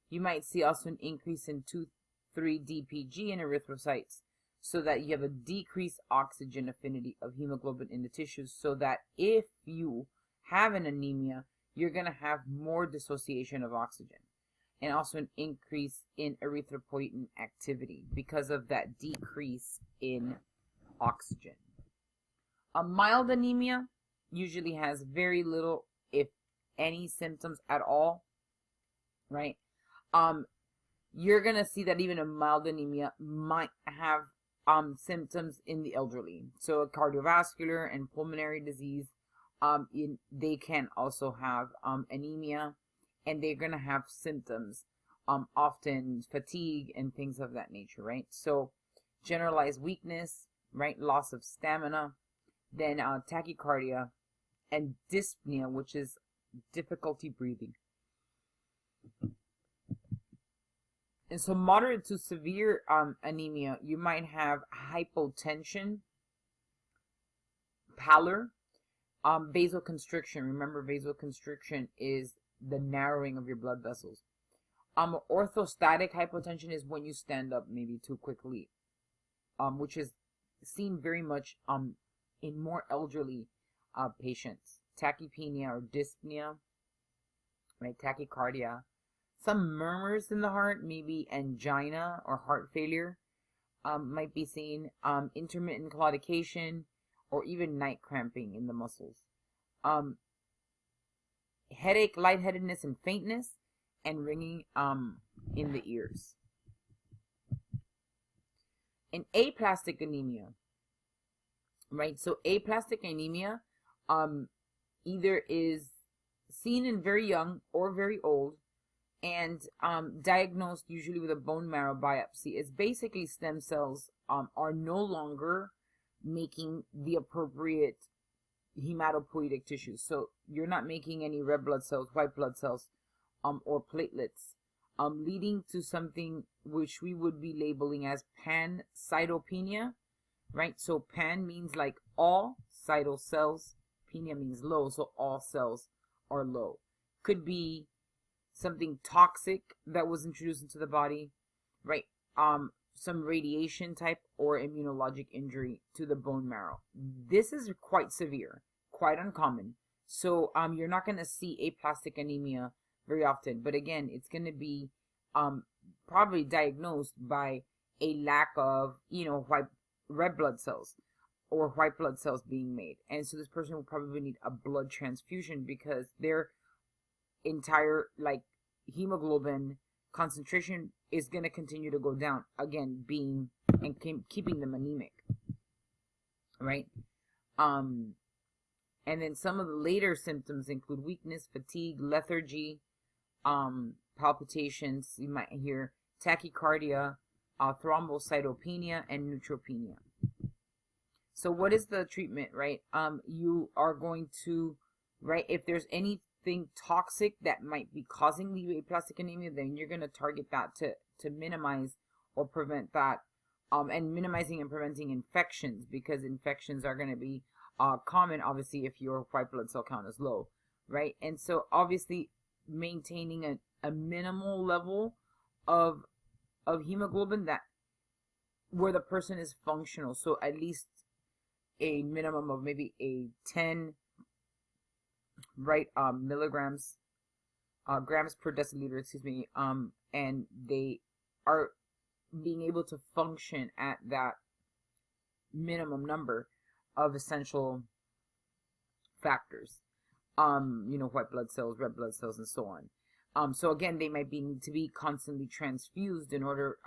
You might see also an increase in 2,3-DPG in erythrocytes, so that you have a decreased oxygen affinity of hemoglobin in the tissues, so that if you have an anemia, you're going to have more dissociation of oxygen, and also an increase in erythropoietin activity because of that decrease in oxygen. A mild anemia usually has very little, if any, symptoms at all, right? You're going to see that even a mild anemia might have symptoms in the elderly. So a cardiovascular and pulmonary disease, they can also have anemia, and they're going to have symptoms, often fatigue and things of that nature, right? So generalized weakness, right, loss of stamina, then tachycardia, and dyspnea, which is difficulty breathing. And so moderate to severe anemia, you might have hypotension, pallor, vasoconstriction. Remember, vasoconstriction is the narrowing of your blood vessels. Orthostatic hypotension is when you stand up maybe too quickly, which is seen very much in more elderly patients. Tachypnea or dyspnea, right? Tachycardia. Some murmurs in the heart, maybe angina or heart failure, might be seen. Intermittent claudication, or even night cramping in the muscles. Headache, lightheadedness, and faintness, and ringing in the ears. And aplastic anemia, right? So aplastic anemia either is seen in very young or very old, and diagnosed usually with a bone marrow biopsy. It's basically stem cells are no longer making the appropriate hematopoietic tissue. So you're not making any red blood cells, white blood cells, or platelets, leading to something which we would be labeling as pancytopenia, right? So pan means like all, cyto cells, penia means low, so all cells are low. Could be something toxic that was introduced into the body, right? Some radiation type or immunologic injury to the bone marrow. This is quite severe, quite uncommon. So you're not going to see aplastic anemia very often, but again, it's going to be probably diagnosed by a lack of, red blood cells or white blood cells being made. And so this person will probably need a blood transfusion because their entire hemoglobin concentration is going to continue to go down, again being and keeping them anemic, right? And then some of the later symptoms include weakness, fatigue, lethargy, palpitations, you might hear tachycardia, thrombocytopenia, and neutropenia. So what is the treatment, right? You are going to, right, if there's anything toxic that might be causing the aplastic anemia, then you're going to target that to minimize or prevent that, and minimizing and preventing infections, because infections are going to be common, obviously, if your white blood cell count is low, right? And so obviously maintaining a minimal level of hemoglobin that where the person is functional, so at least a minimum of maybe a 10 milligrams, grams per deciliter, and they are being able to function at that minimum number of essential factors, white blood cells, red blood cells, and so on. So again, they might need to be constantly transfused in order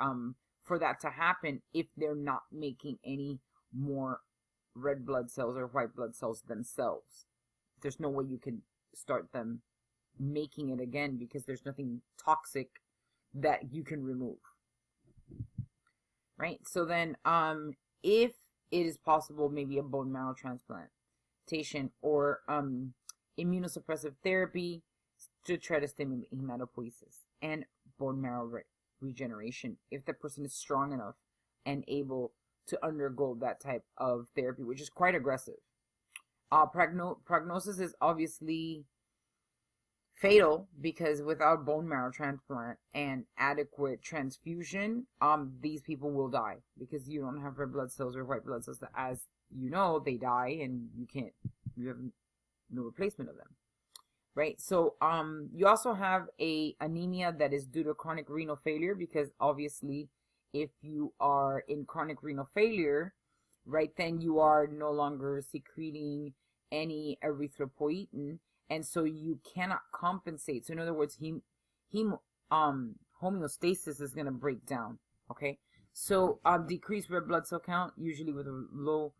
for that to happen if they're not making any more red blood cells or white blood cells themselves. There's no way you can start them making it again because there's nothing toxic that you can remove, right? So then if it is possible, maybe a bone marrow transplantation or immunosuppressive therapy to try to stimulate hematopoiesis and bone marrow regeneration if the person is strong enough and able to undergo that type of therapy, which is quite aggressive. Prognosis is obviously fatal because without bone marrow transplant and adequate transfusion, these people will die because you don't have red blood cells or white blood cells that, as you know, they die and you have no replacement of them, right? So you also have a anemia that is due to chronic renal failure, because obviously if you are in chronic renal failure, right, then you are no longer secreting any erythropoietin, and so you cannot compensate. So in other words, homeostasis is going to break down, okay? So decreased red blood cell count, usually with a low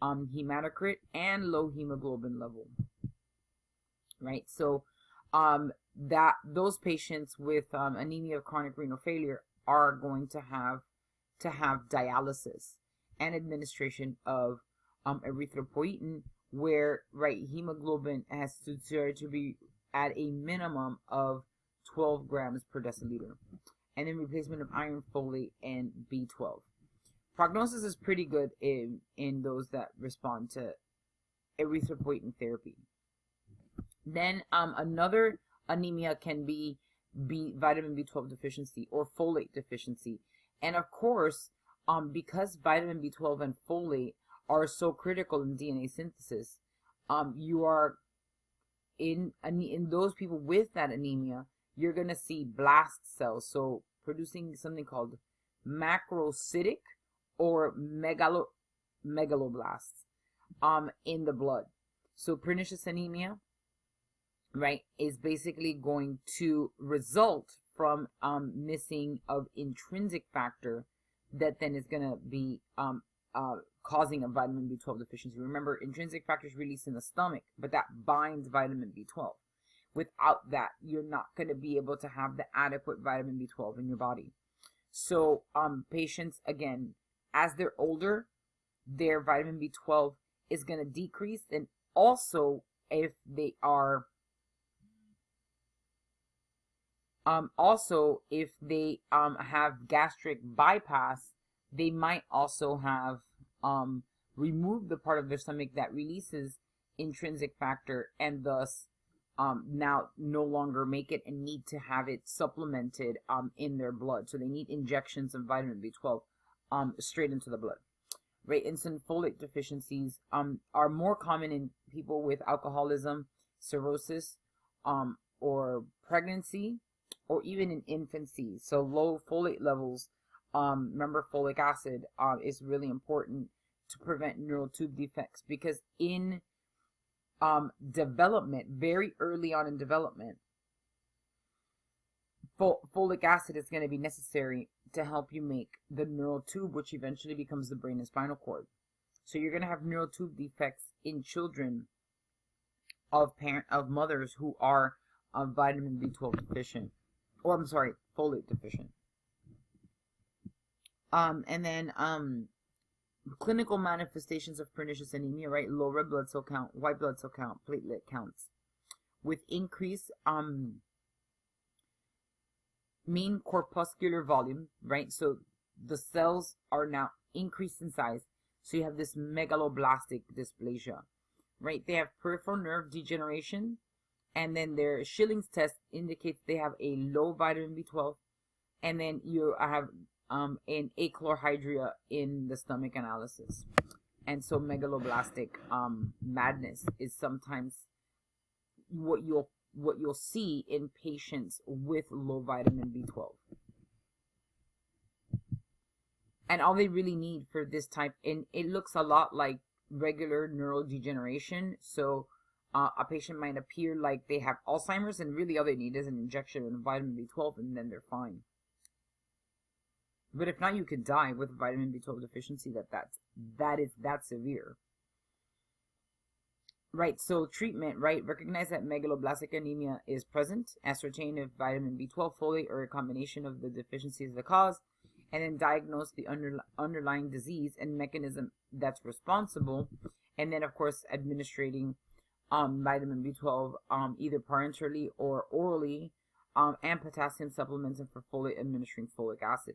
hematocrit and low hemoglobin level, right? So that those patients with anemia of chronic renal failure are going to have dialysis and administration of erythropoietin, where, right, hemoglobin has to be at a minimum of 12 grams per deciliter, and then replacement of iron, folate, and B12. Prognosis is pretty good in those that respond to erythropoietin therapy. Then another anemia can be vitamin B12 deficiency or folate deficiency. And of course, because vitamin B12 and folate are so critical in DNA synthesis, you are in those people with that anemia, you're going to see blast cells, so producing something called macrocytic or megaloblasts. in the blood. So pernicious anemia, right, is basically going to result from missing of intrinsic factor that then is going to be causing a vitamin B12 deficiency. Remember, intrinsic factor is released in the stomach, but that binds vitamin B12. Without that, you're not going to be able to have the adequate vitamin B12 in your body. So patients, again, as they're older, their vitamin B12 is going to decrease. And also, if they are have gastric bypass, they might also have removed the part of their stomach that releases intrinsic factor, and thus now no longer make it and need to have it supplemented in their blood. So they need injections of vitamin B12 straight into the blood. Right, instant folate deficiencies are more common in people with alcoholism, cirrhosis, or pregnancy, or even in infancy. So low folate levels, remember folic acid is really important to prevent neural tube defects, because in development, very early on in development, folic acid is going to be necessary to help you make the neural tube, which eventually becomes the brain and spinal cord. So you're going to have neural tube defects in children of mothers who are vitamin B12 deficient, or I'm sorry, folate deficient. And then clinical manifestations of pernicious anemia, right? Low red blood cell count, white blood cell count, platelet counts, with increased mean corpuscular volume, right? So the cells are now increased in size. So you have this megaloblastic dysplasia, right? They have peripheral nerve degeneration, and then their Schilling's test indicates they have a low vitamin B12, and then you have an achlorhydria in the stomach analysis. And so megaloblastic madness is sometimes what you'll see in patients with low vitamin B12. And all they really need for this type, and it looks a lot like regular neurodegeneration. So a patient might appear like they have Alzheimer's, and really all they need is an injection of vitamin B12, and then they're fine. But if not, you could die with vitamin B12 deficiency that is that severe. Right, so treatment, right? Recognize that megaloblastic anemia is present. Ascertain if vitamin B12, folate, or a combination of the deficiency is the cause. And then diagnose the underlying disease and mechanism that's responsible. And then, of course, administrating vitamin B12 either parenterally or orally, and potassium supplements, and for folate, administering folic acid.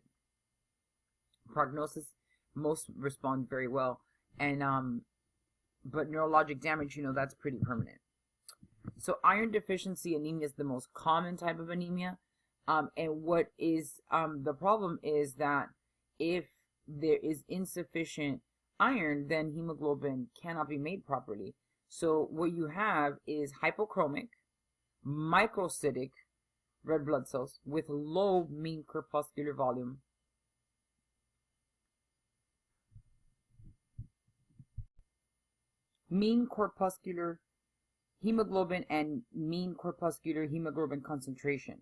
Prognosis, most respond very well. And but neurologic damage, that's pretty permanent. So iron deficiency anemia is the most common type of anemia. And what is the problem is that if there is insufficient iron, then hemoglobin cannot be made properly. So what you have is hypochromic, microcytic red blood cells with low mean corpuscular volume. Mean corpuscular hemoglobin and mean corpuscular hemoglobin concentration,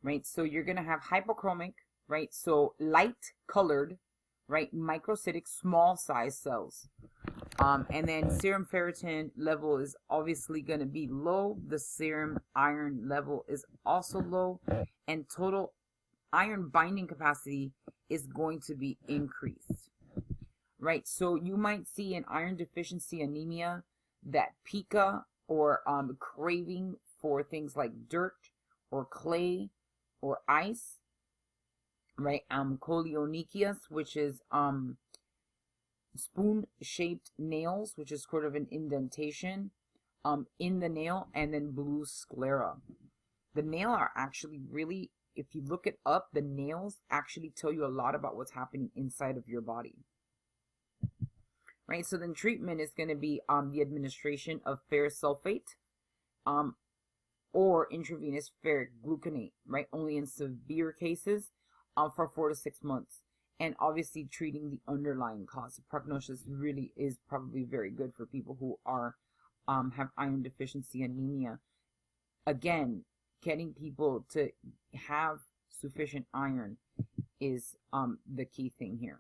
right? So you're going to have hypochromic, right? So light colored, right? Microcytic, small size cells. And then serum ferritin level is obviously going to be low. The serum iron level is also low. And total iron binding capacity is going to be increased. Right, so you might see an iron deficiency anemia that pica or craving for things like dirt or clay or ice, right? Cholionikias, which is spoon-shaped nails, which is sort of an indentation in the nail, and then blue sclera. The nail are actually really, if you look it up, the nails actually tell you a lot about what's happening inside of your body. Right, so then treatment is going to be the administration of ferrous sulfate or intravenous ferric gluconate, right, only in severe cases for 4 to 6 months. and obviously treating the underlying cause. The prognosis really is probably very good for people who are have iron deficiency anemia. Again, getting people to have sufficient iron is the key thing here.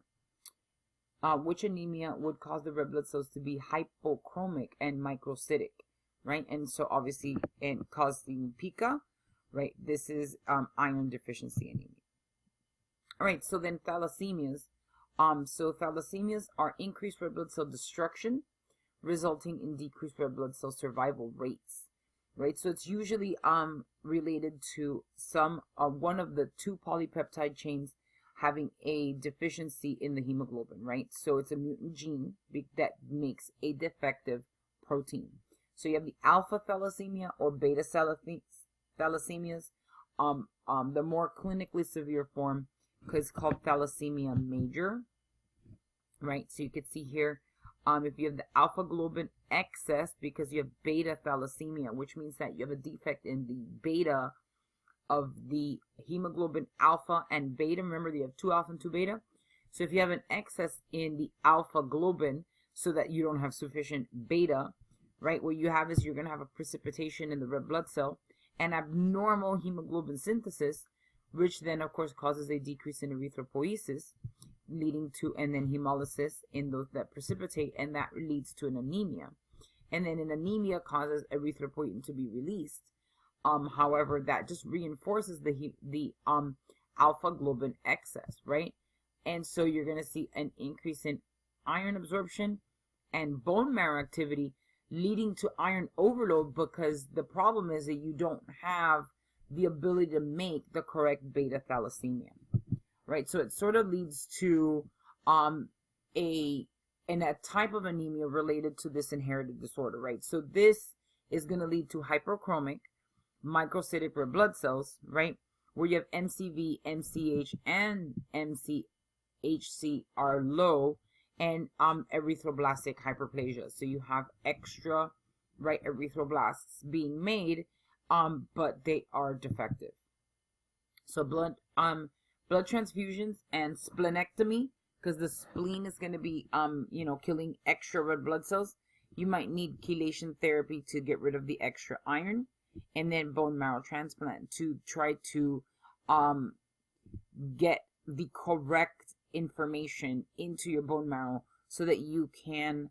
Which anemia would cause the red blood cells to be hypochromic and microcytic, right? And so obviously, and causing pica, right? This is iron deficiency anemia. All right, so then thalassemias. So thalassemias are increased red blood cell destruction, resulting in decreased red blood cell survival rates, right? So it's usually related to one of the two polypeptide chains having a deficiency in the hemoglobin, right? So it's a mutant gene that makes a defective protein. So you have the alpha thalassemia or beta thalassemias. The more clinically severe form is called thalassemia major, right? So you can see here, if you have the alpha globin excess because you have beta thalassemia, which means that you have a defect in the beta of the hemoglobin alpha and beta. Remember, you have 2 alpha and 2 beta. So if you have an excess in the alpha globin so that you don't have sufficient beta, right, what you have is you're going to have a precipitation in the red blood cell and abnormal hemoglobin synthesis, which then, of course, causes a decrease in erythropoiesis, leading to, and then hemolysis in those that precipitate, and that leads to an anemia. And then an anemia causes erythropoietin to be released. However, that just reinforces the alpha globin excess, right? And so you're going to see an increase in iron absorption and bone marrow activity, leading to iron overload, because the problem is that you don't have the ability to make the correct beta thalassemia, right? So it sort of leads to a type of anemia related to this inherited disorder, right? So this is going to lead to hyperchromic microcytic red blood cells, right? Where you have MCV, MCH, and MCHC are low, and erythroblastic hyperplasia. So you have extra, right, erythroblasts being made, but they are defective. So blood transfusions and splenectomy, because the spleen is going to be killing extra red blood cells. You might need chelation therapy to get rid of the extra iron, and then bone marrow transplant to try to get the correct information into your bone marrow so that you can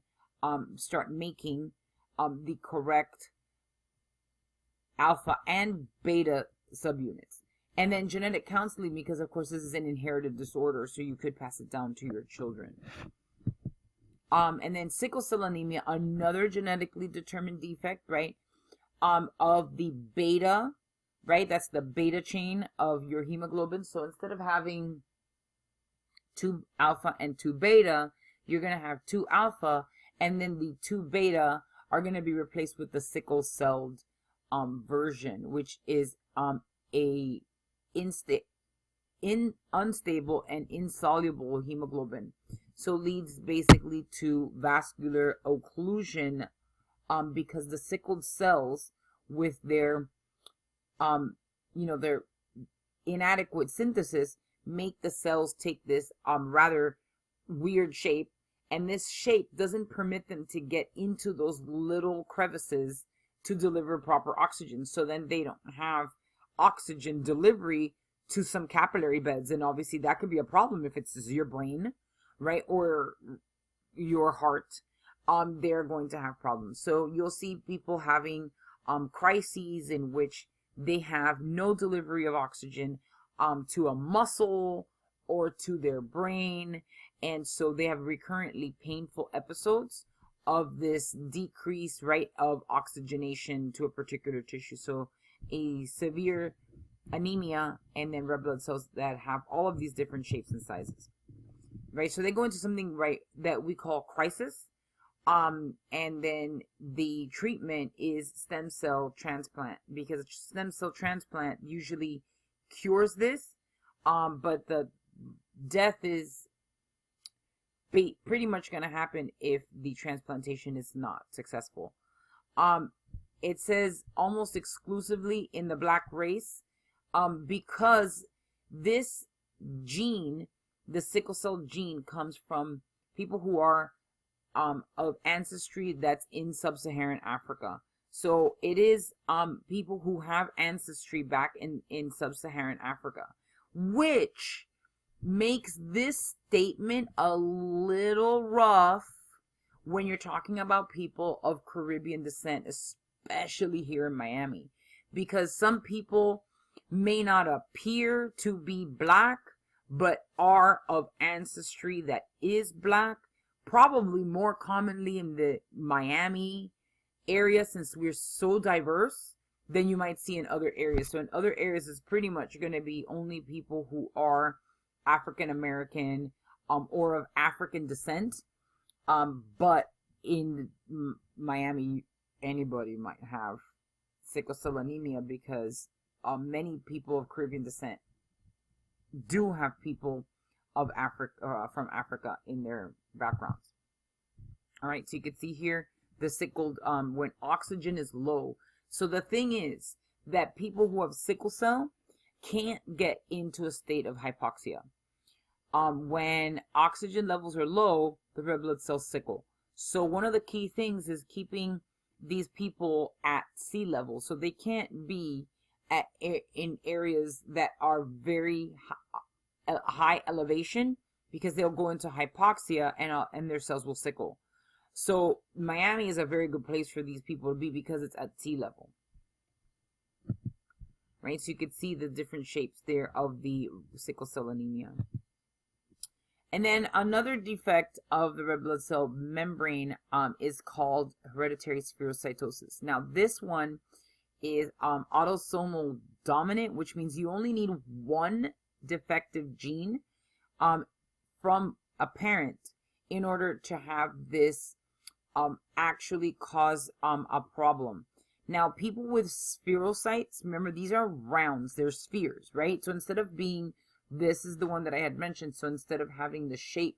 start making the correct alpha and beta subunits. And then genetic counseling, because of course this is an inherited disorder, so you could pass it down to your children. And then sickle cell anemia, another genetically determined defect, right? Of the beta, right? That's the beta chain of your hemoglobin. So instead of having 2 alpha and 2 beta, you're going to have 2 alpha, and then the 2 beta are going to be replaced with the sickle celled version, which is a unstable and insoluble hemoglobin. So leads basically to vascular occlusion, because the sickled cells, with their their inadequate synthesis, make the cells take this rather weird shape, and this shape doesn't permit them to get into those little crevices to deliver proper oxygen. So then they don't have oxygen delivery to some capillary beds, and obviously that could be a problem if it's your brain, right, or your heart. They're going to have problems. So you'll see people having crises in which they have no delivery of oxygen to a muscle or to their brain, and so they have recurrently painful episodes of this decrease, right, of oxygenation to a particular tissue. So a severe anemia, and then red blood cells that have all of these different shapes and sizes, right? So they go into something, right, that we call crisis. And then the treatment is stem cell transplant, because stem cell transplant usually cures this, but the death is pretty much going to happen if the transplantation is not successful. It says almost exclusively in the black race, because this gene the sickle cell gene comes from people who are of ancestry that's in sub-Saharan Africa. So it is people who have ancestry back in sub-Saharan Africa, which makes this statement a little rough when you're talking about people of Caribbean descent, especially here in Miami, because some people may not appear to be black, but are of ancestry that is black, probably more commonly in the Miami area, since we're so diverse, than you might see in other areas. So in other areas, it's pretty much going to be only people who are African American or of African descent. But in Miami, anybody might have sickle cell anemia, because many people of Caribbean descent do have people of Africa from Africa in their backgrounds. All right, so you can see here the sickled when oxygen is low. So the thing is that people who have sickle cell can't get into a state of hypoxia. When oxygen levels are low, the red blood cells sickle. So one of the key things is keeping these people at sea level, so they can't be in areas that are very high elevation, because they'll go into hypoxia and their cells will sickle. So Miami is a very good place for these people to be because it's at sea level. Right? So you can see the different shapes there of the sickle cell anemia. And then another defect of the red blood cell membrane is called hereditary spherocytosis. Now this one is autosomal dominant, which means you only need one defective gene from a parent in order to have this actually cause a problem. Now, people with spherocytes, remember, these are rounds, they're spheres, right? So instead of being, this is the one that I had mentioned, so instead of having the shape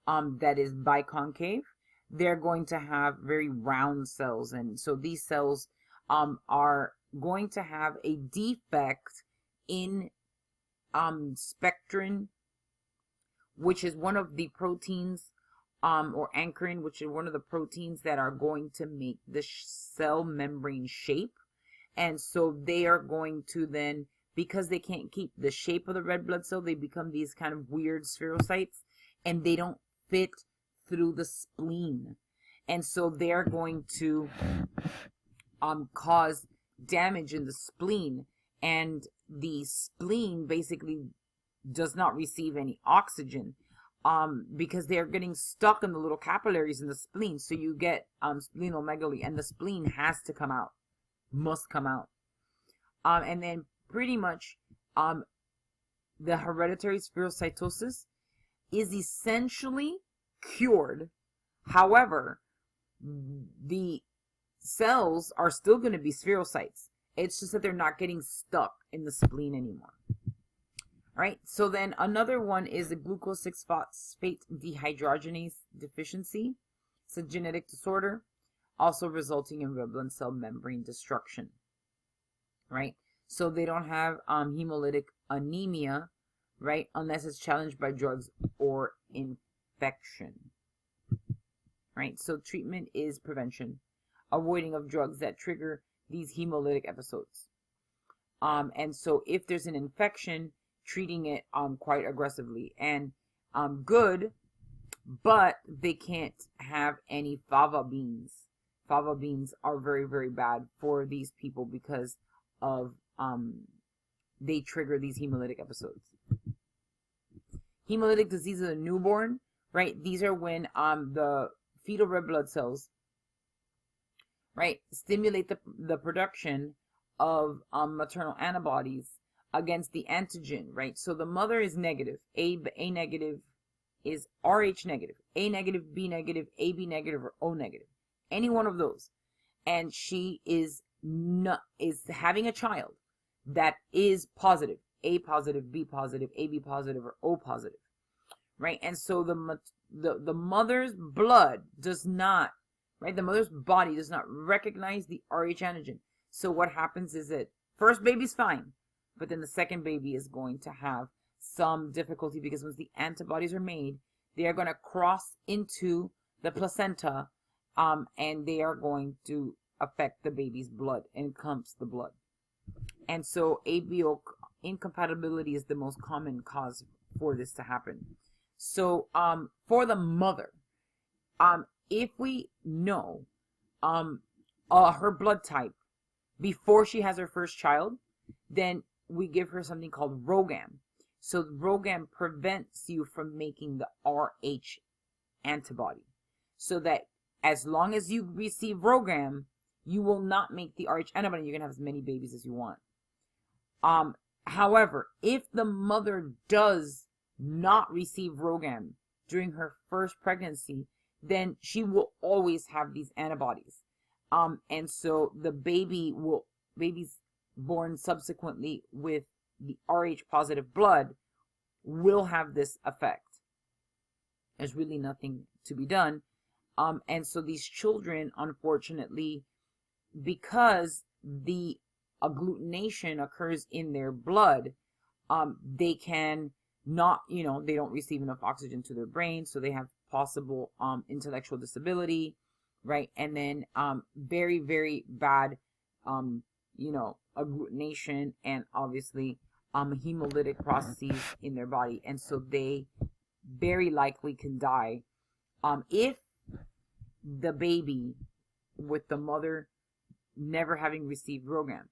that is biconcave, they're going to have very round cells. And so these cells are going to have a defect in spectrin, which is one of the proteins, or ankyrin, which is one of the proteins that are going to make the cell membrane shape. And so they are going to then, because they can't keep the shape of the red blood cell, they become these kind of weird spherocytes, and they don't fit through the spleen. And so they're going to cause damage in the spleen, and the spleen basically does not receive any oxygen because they're getting stuck in the little capillaries in the spleen. So you get splenomegaly, and the spleen has to come out, must come out. And then pretty much the hereditary spherocytosis is essentially cured. However, the cells are still going to be spherocytes. It's just that they're not getting stuck in the spleen anymore. All right, so then another one is the glucose 6-phosphate dehydrogenase deficiency. It's a genetic disorder, also resulting in red blood cell membrane destruction. Right, so they don't have hemolytic anemia, right, unless it's challenged by drugs or infection. Right, so treatment is prevention, avoiding of drugs that trigger these hemolytic episodes. And so if there's an infection, treating it quite aggressively and good, but they can't have any fava beans. Fava beans are very, very bad for these people because of they trigger these hemolytic episodes. Hemolytic disease of the newborn, right? These are when the fetal red blood cells, right, stimulate the production of maternal antibodies against the antigen, right? So the mother is negative. A negative is Rh negative. A negative, B negative, AB negative, or O negative. Any one of those. And she is having a child that is positive. A positive, B positive, AB positive, or O positive. Right? And so the mother's blood does not, right? The mother's body does not recognize the Rh antigen. So what happens is that first baby's fine, but then the second baby is going to have some difficulty because once the antibodies are made, they are going to cross into the placenta, and they are going to affect the baby's blood and clumps the blood. And so ABO incompatibility is the most common cause for this to happen. So for the mother, if we know her blood type before she has her first child, then we give her something called RhoGAM. So RhoGAM prevents you from making the Rh antibody, so that as long as you receive RhoGAM, you will not make the Rh antibody. You can have as many babies as you want. However, if the mother does not receive RhoGAM during her first pregnancy, then she will always have these antibodies. And so the baby's born subsequently with the Rh positive blood will have this effect. There's really nothing to be done. And so these children, unfortunately, because the agglutination occurs in their blood, they can not, they don't receive enough oxygen to their brain, so they have possible intellectual disability, right? And then very, very bad, agglutination and obviously hemolytic processes in their body. And so they very likely can die. If the baby with the mother never having received RhoGAM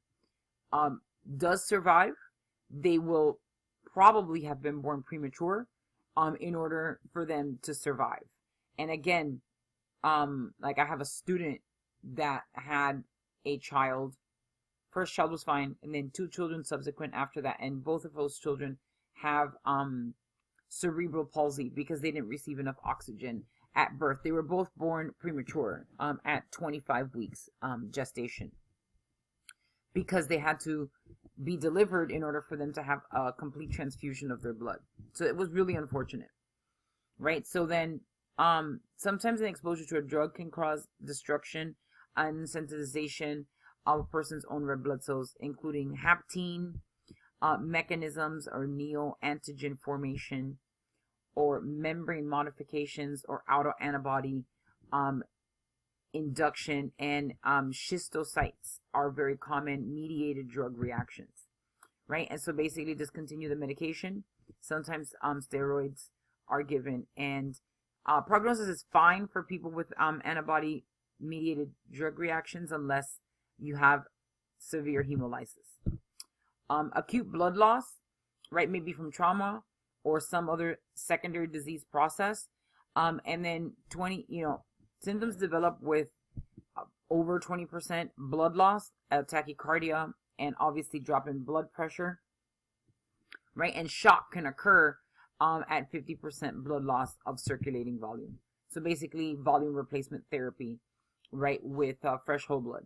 does survive, they will probably have been born premature in order for them to survive. And again, like I have a student that had a child. First child was fine, and then 2 children subsequent after that, and both of those children have cerebral palsy because they didn't receive enough oxygen at birth. They were both born premature at 25 weeks gestation, because they had to be delivered in order for them to have a complete transfusion of their blood. So it was really unfortunate, right? So then sometimes an exposure to a drug can cause destruction and sensitization of a person's own red blood cells, including haptene mechanisms or neoantigen formation, or membrane modifications, or autoantibody induction, and schistocytes are very common mediated drug reactions, right? And so basically discontinue the medication. Sometimes steroids are given, and prognosis is fine for people with antibody mediated drug reactions unless you have severe hemolysis. Acute blood loss, right, maybe from trauma or some other secondary disease process. And then symptoms develop with over 20% blood loss, tachycardia, and obviously drop in blood pressure, right? And shock can occur at 50% blood loss of circulating volume. So basically volume replacement therapy, right, with fresh whole blood.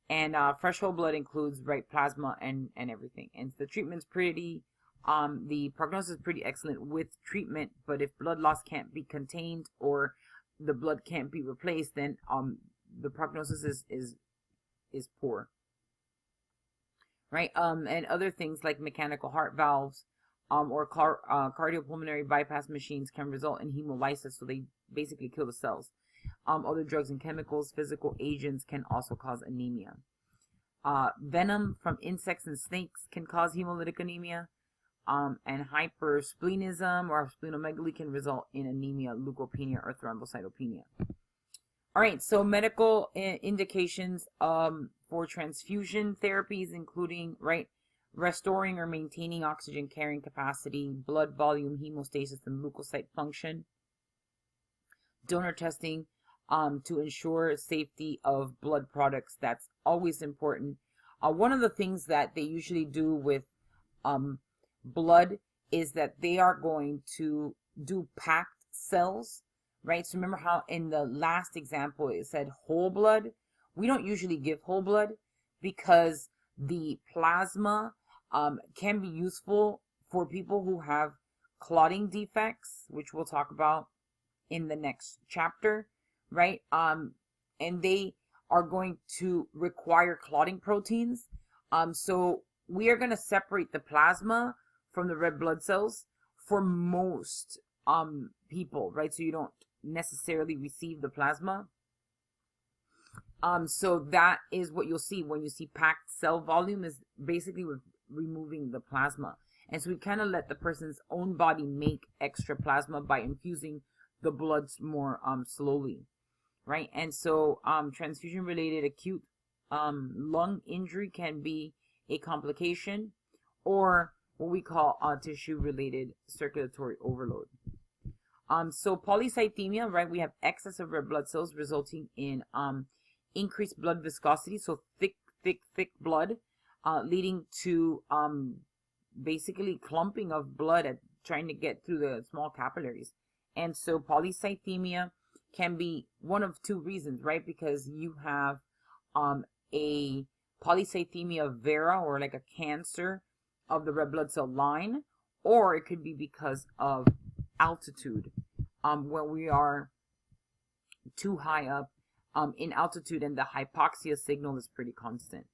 And fresh whole blood includes, right, plasma and everything. And the treatment's pretty, the prognosis is pretty excellent with treatment, but if blood loss can't be contained or the blood can't be replaced, then the prognosis is poor, right? And other things like mechanical heart valves or cardiopulmonary bypass machines can result in hemolysis, so they basically kill the cells. Other drugs and chemicals, physical agents can also cause anemia. Venom from insects and snakes can cause hemolytic anemia. And hypersplenism or splenomegaly can result in anemia, leukopenia, or thrombocytopenia. All right, so medical indications for transfusion therapies, including, right, restoring or maintaining oxygen carrying capacity, blood volume, hemostasis, and leukocyte function. Donor testing to ensure safety of blood products. That's always important. One of the things that they usually do with blood is that they are going to do packed cells, right? So remember how in the last example it said whole blood? We don't usually give whole blood because the plasma can be useful for people who have clotting defects, which we'll talk about in the next chapter, right? And they are going to require clotting proteins. So we are going to separate the plasma from the red blood cells for most people, right? So you don't necessarily receive the plasma. So that is what you'll see when you see packed cell volume, is basically with removing the plasma. And so we kind of let the person's own body make extra plasma by infusing the bloods more slowly, right? And so transfusion related acute lung injury can be a complication, or what we call tissue related circulatory overload. So polycythemia, right? We have excess of red blood cells resulting in increased blood viscosity, so thick blood, leading to basically clumping of blood at trying to get through the small capillaries. And so polycythemia can be one of two reasons, right? Because you have a polycythemia vera, or like a cancer of the red blood cell line, or it could be because of altitude, when we are too high up in altitude and the hypoxia signal is pretty constant.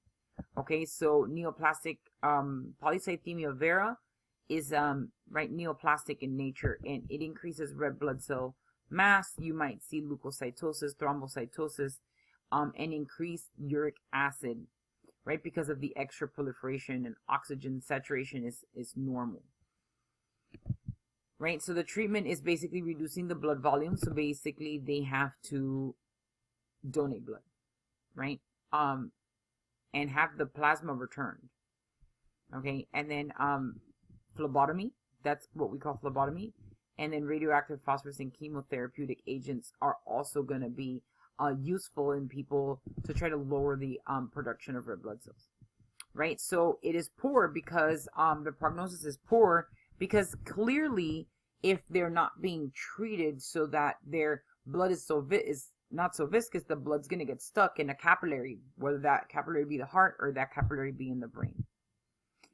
Okay, so neoplastic polycythemia vera is right, neoplastic in nature, and it increases red blood cell mass. You might see leukocytosis, thrombocytosis, and increased uric acid, right? Because of the extra proliferation, and oxygen saturation is normal. Right, so the treatment is basically reducing the blood volume. So basically they have to donate blood, right? And have the plasma returned. Okay, and then phlebotomy, that's what we call phlebotomy. And then radioactive phosphorus and chemotherapeutic agents are also going to be useful in people to try to lower the production of red blood cells. Right, so it is poor because the prognosis is poor, because clearly if they're not being treated so that their blood is not so viscous, the blood's going to get stuck in a capillary, whether that capillary be the heart or that capillary be in the brain.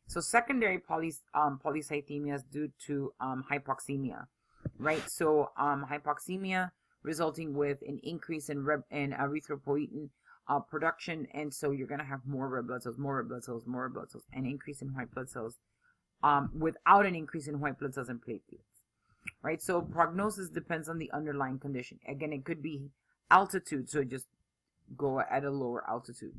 So secondary polycythemia is due to hypoxemia, right? So hypoxemia resulting with an increase in erythropoietin production, and so you're going to have more red blood cells, and increase in white blood cells without an increase in white blood cells and platelets. Right, so prognosis depends on the underlying condition. Again, it could be altitude, so just go at a lower altitude.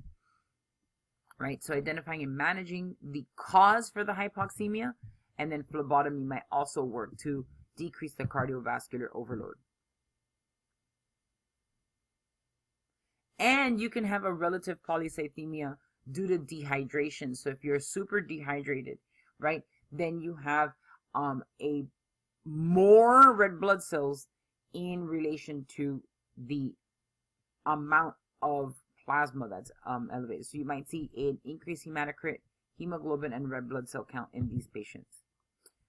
Right, so identifying and managing the cause for the hypoxemia, and then phlebotomy might also work to decrease the cardiovascular overload. And you can have a relative polycythemia due to dehydration. So if you're super dehydrated, right, then you have a more red blood cells in relation to the amount of plasma that's elevated. So you might see an increased hematocrit, hemoglobin, and red blood cell count in these patients.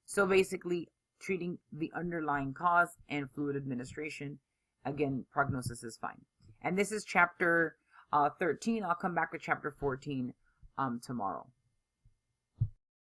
So basically treating the underlying cause and fluid administration, again, prognosis is fine. And this is chapter 13. I'll come back with chapter 14 tomorrow.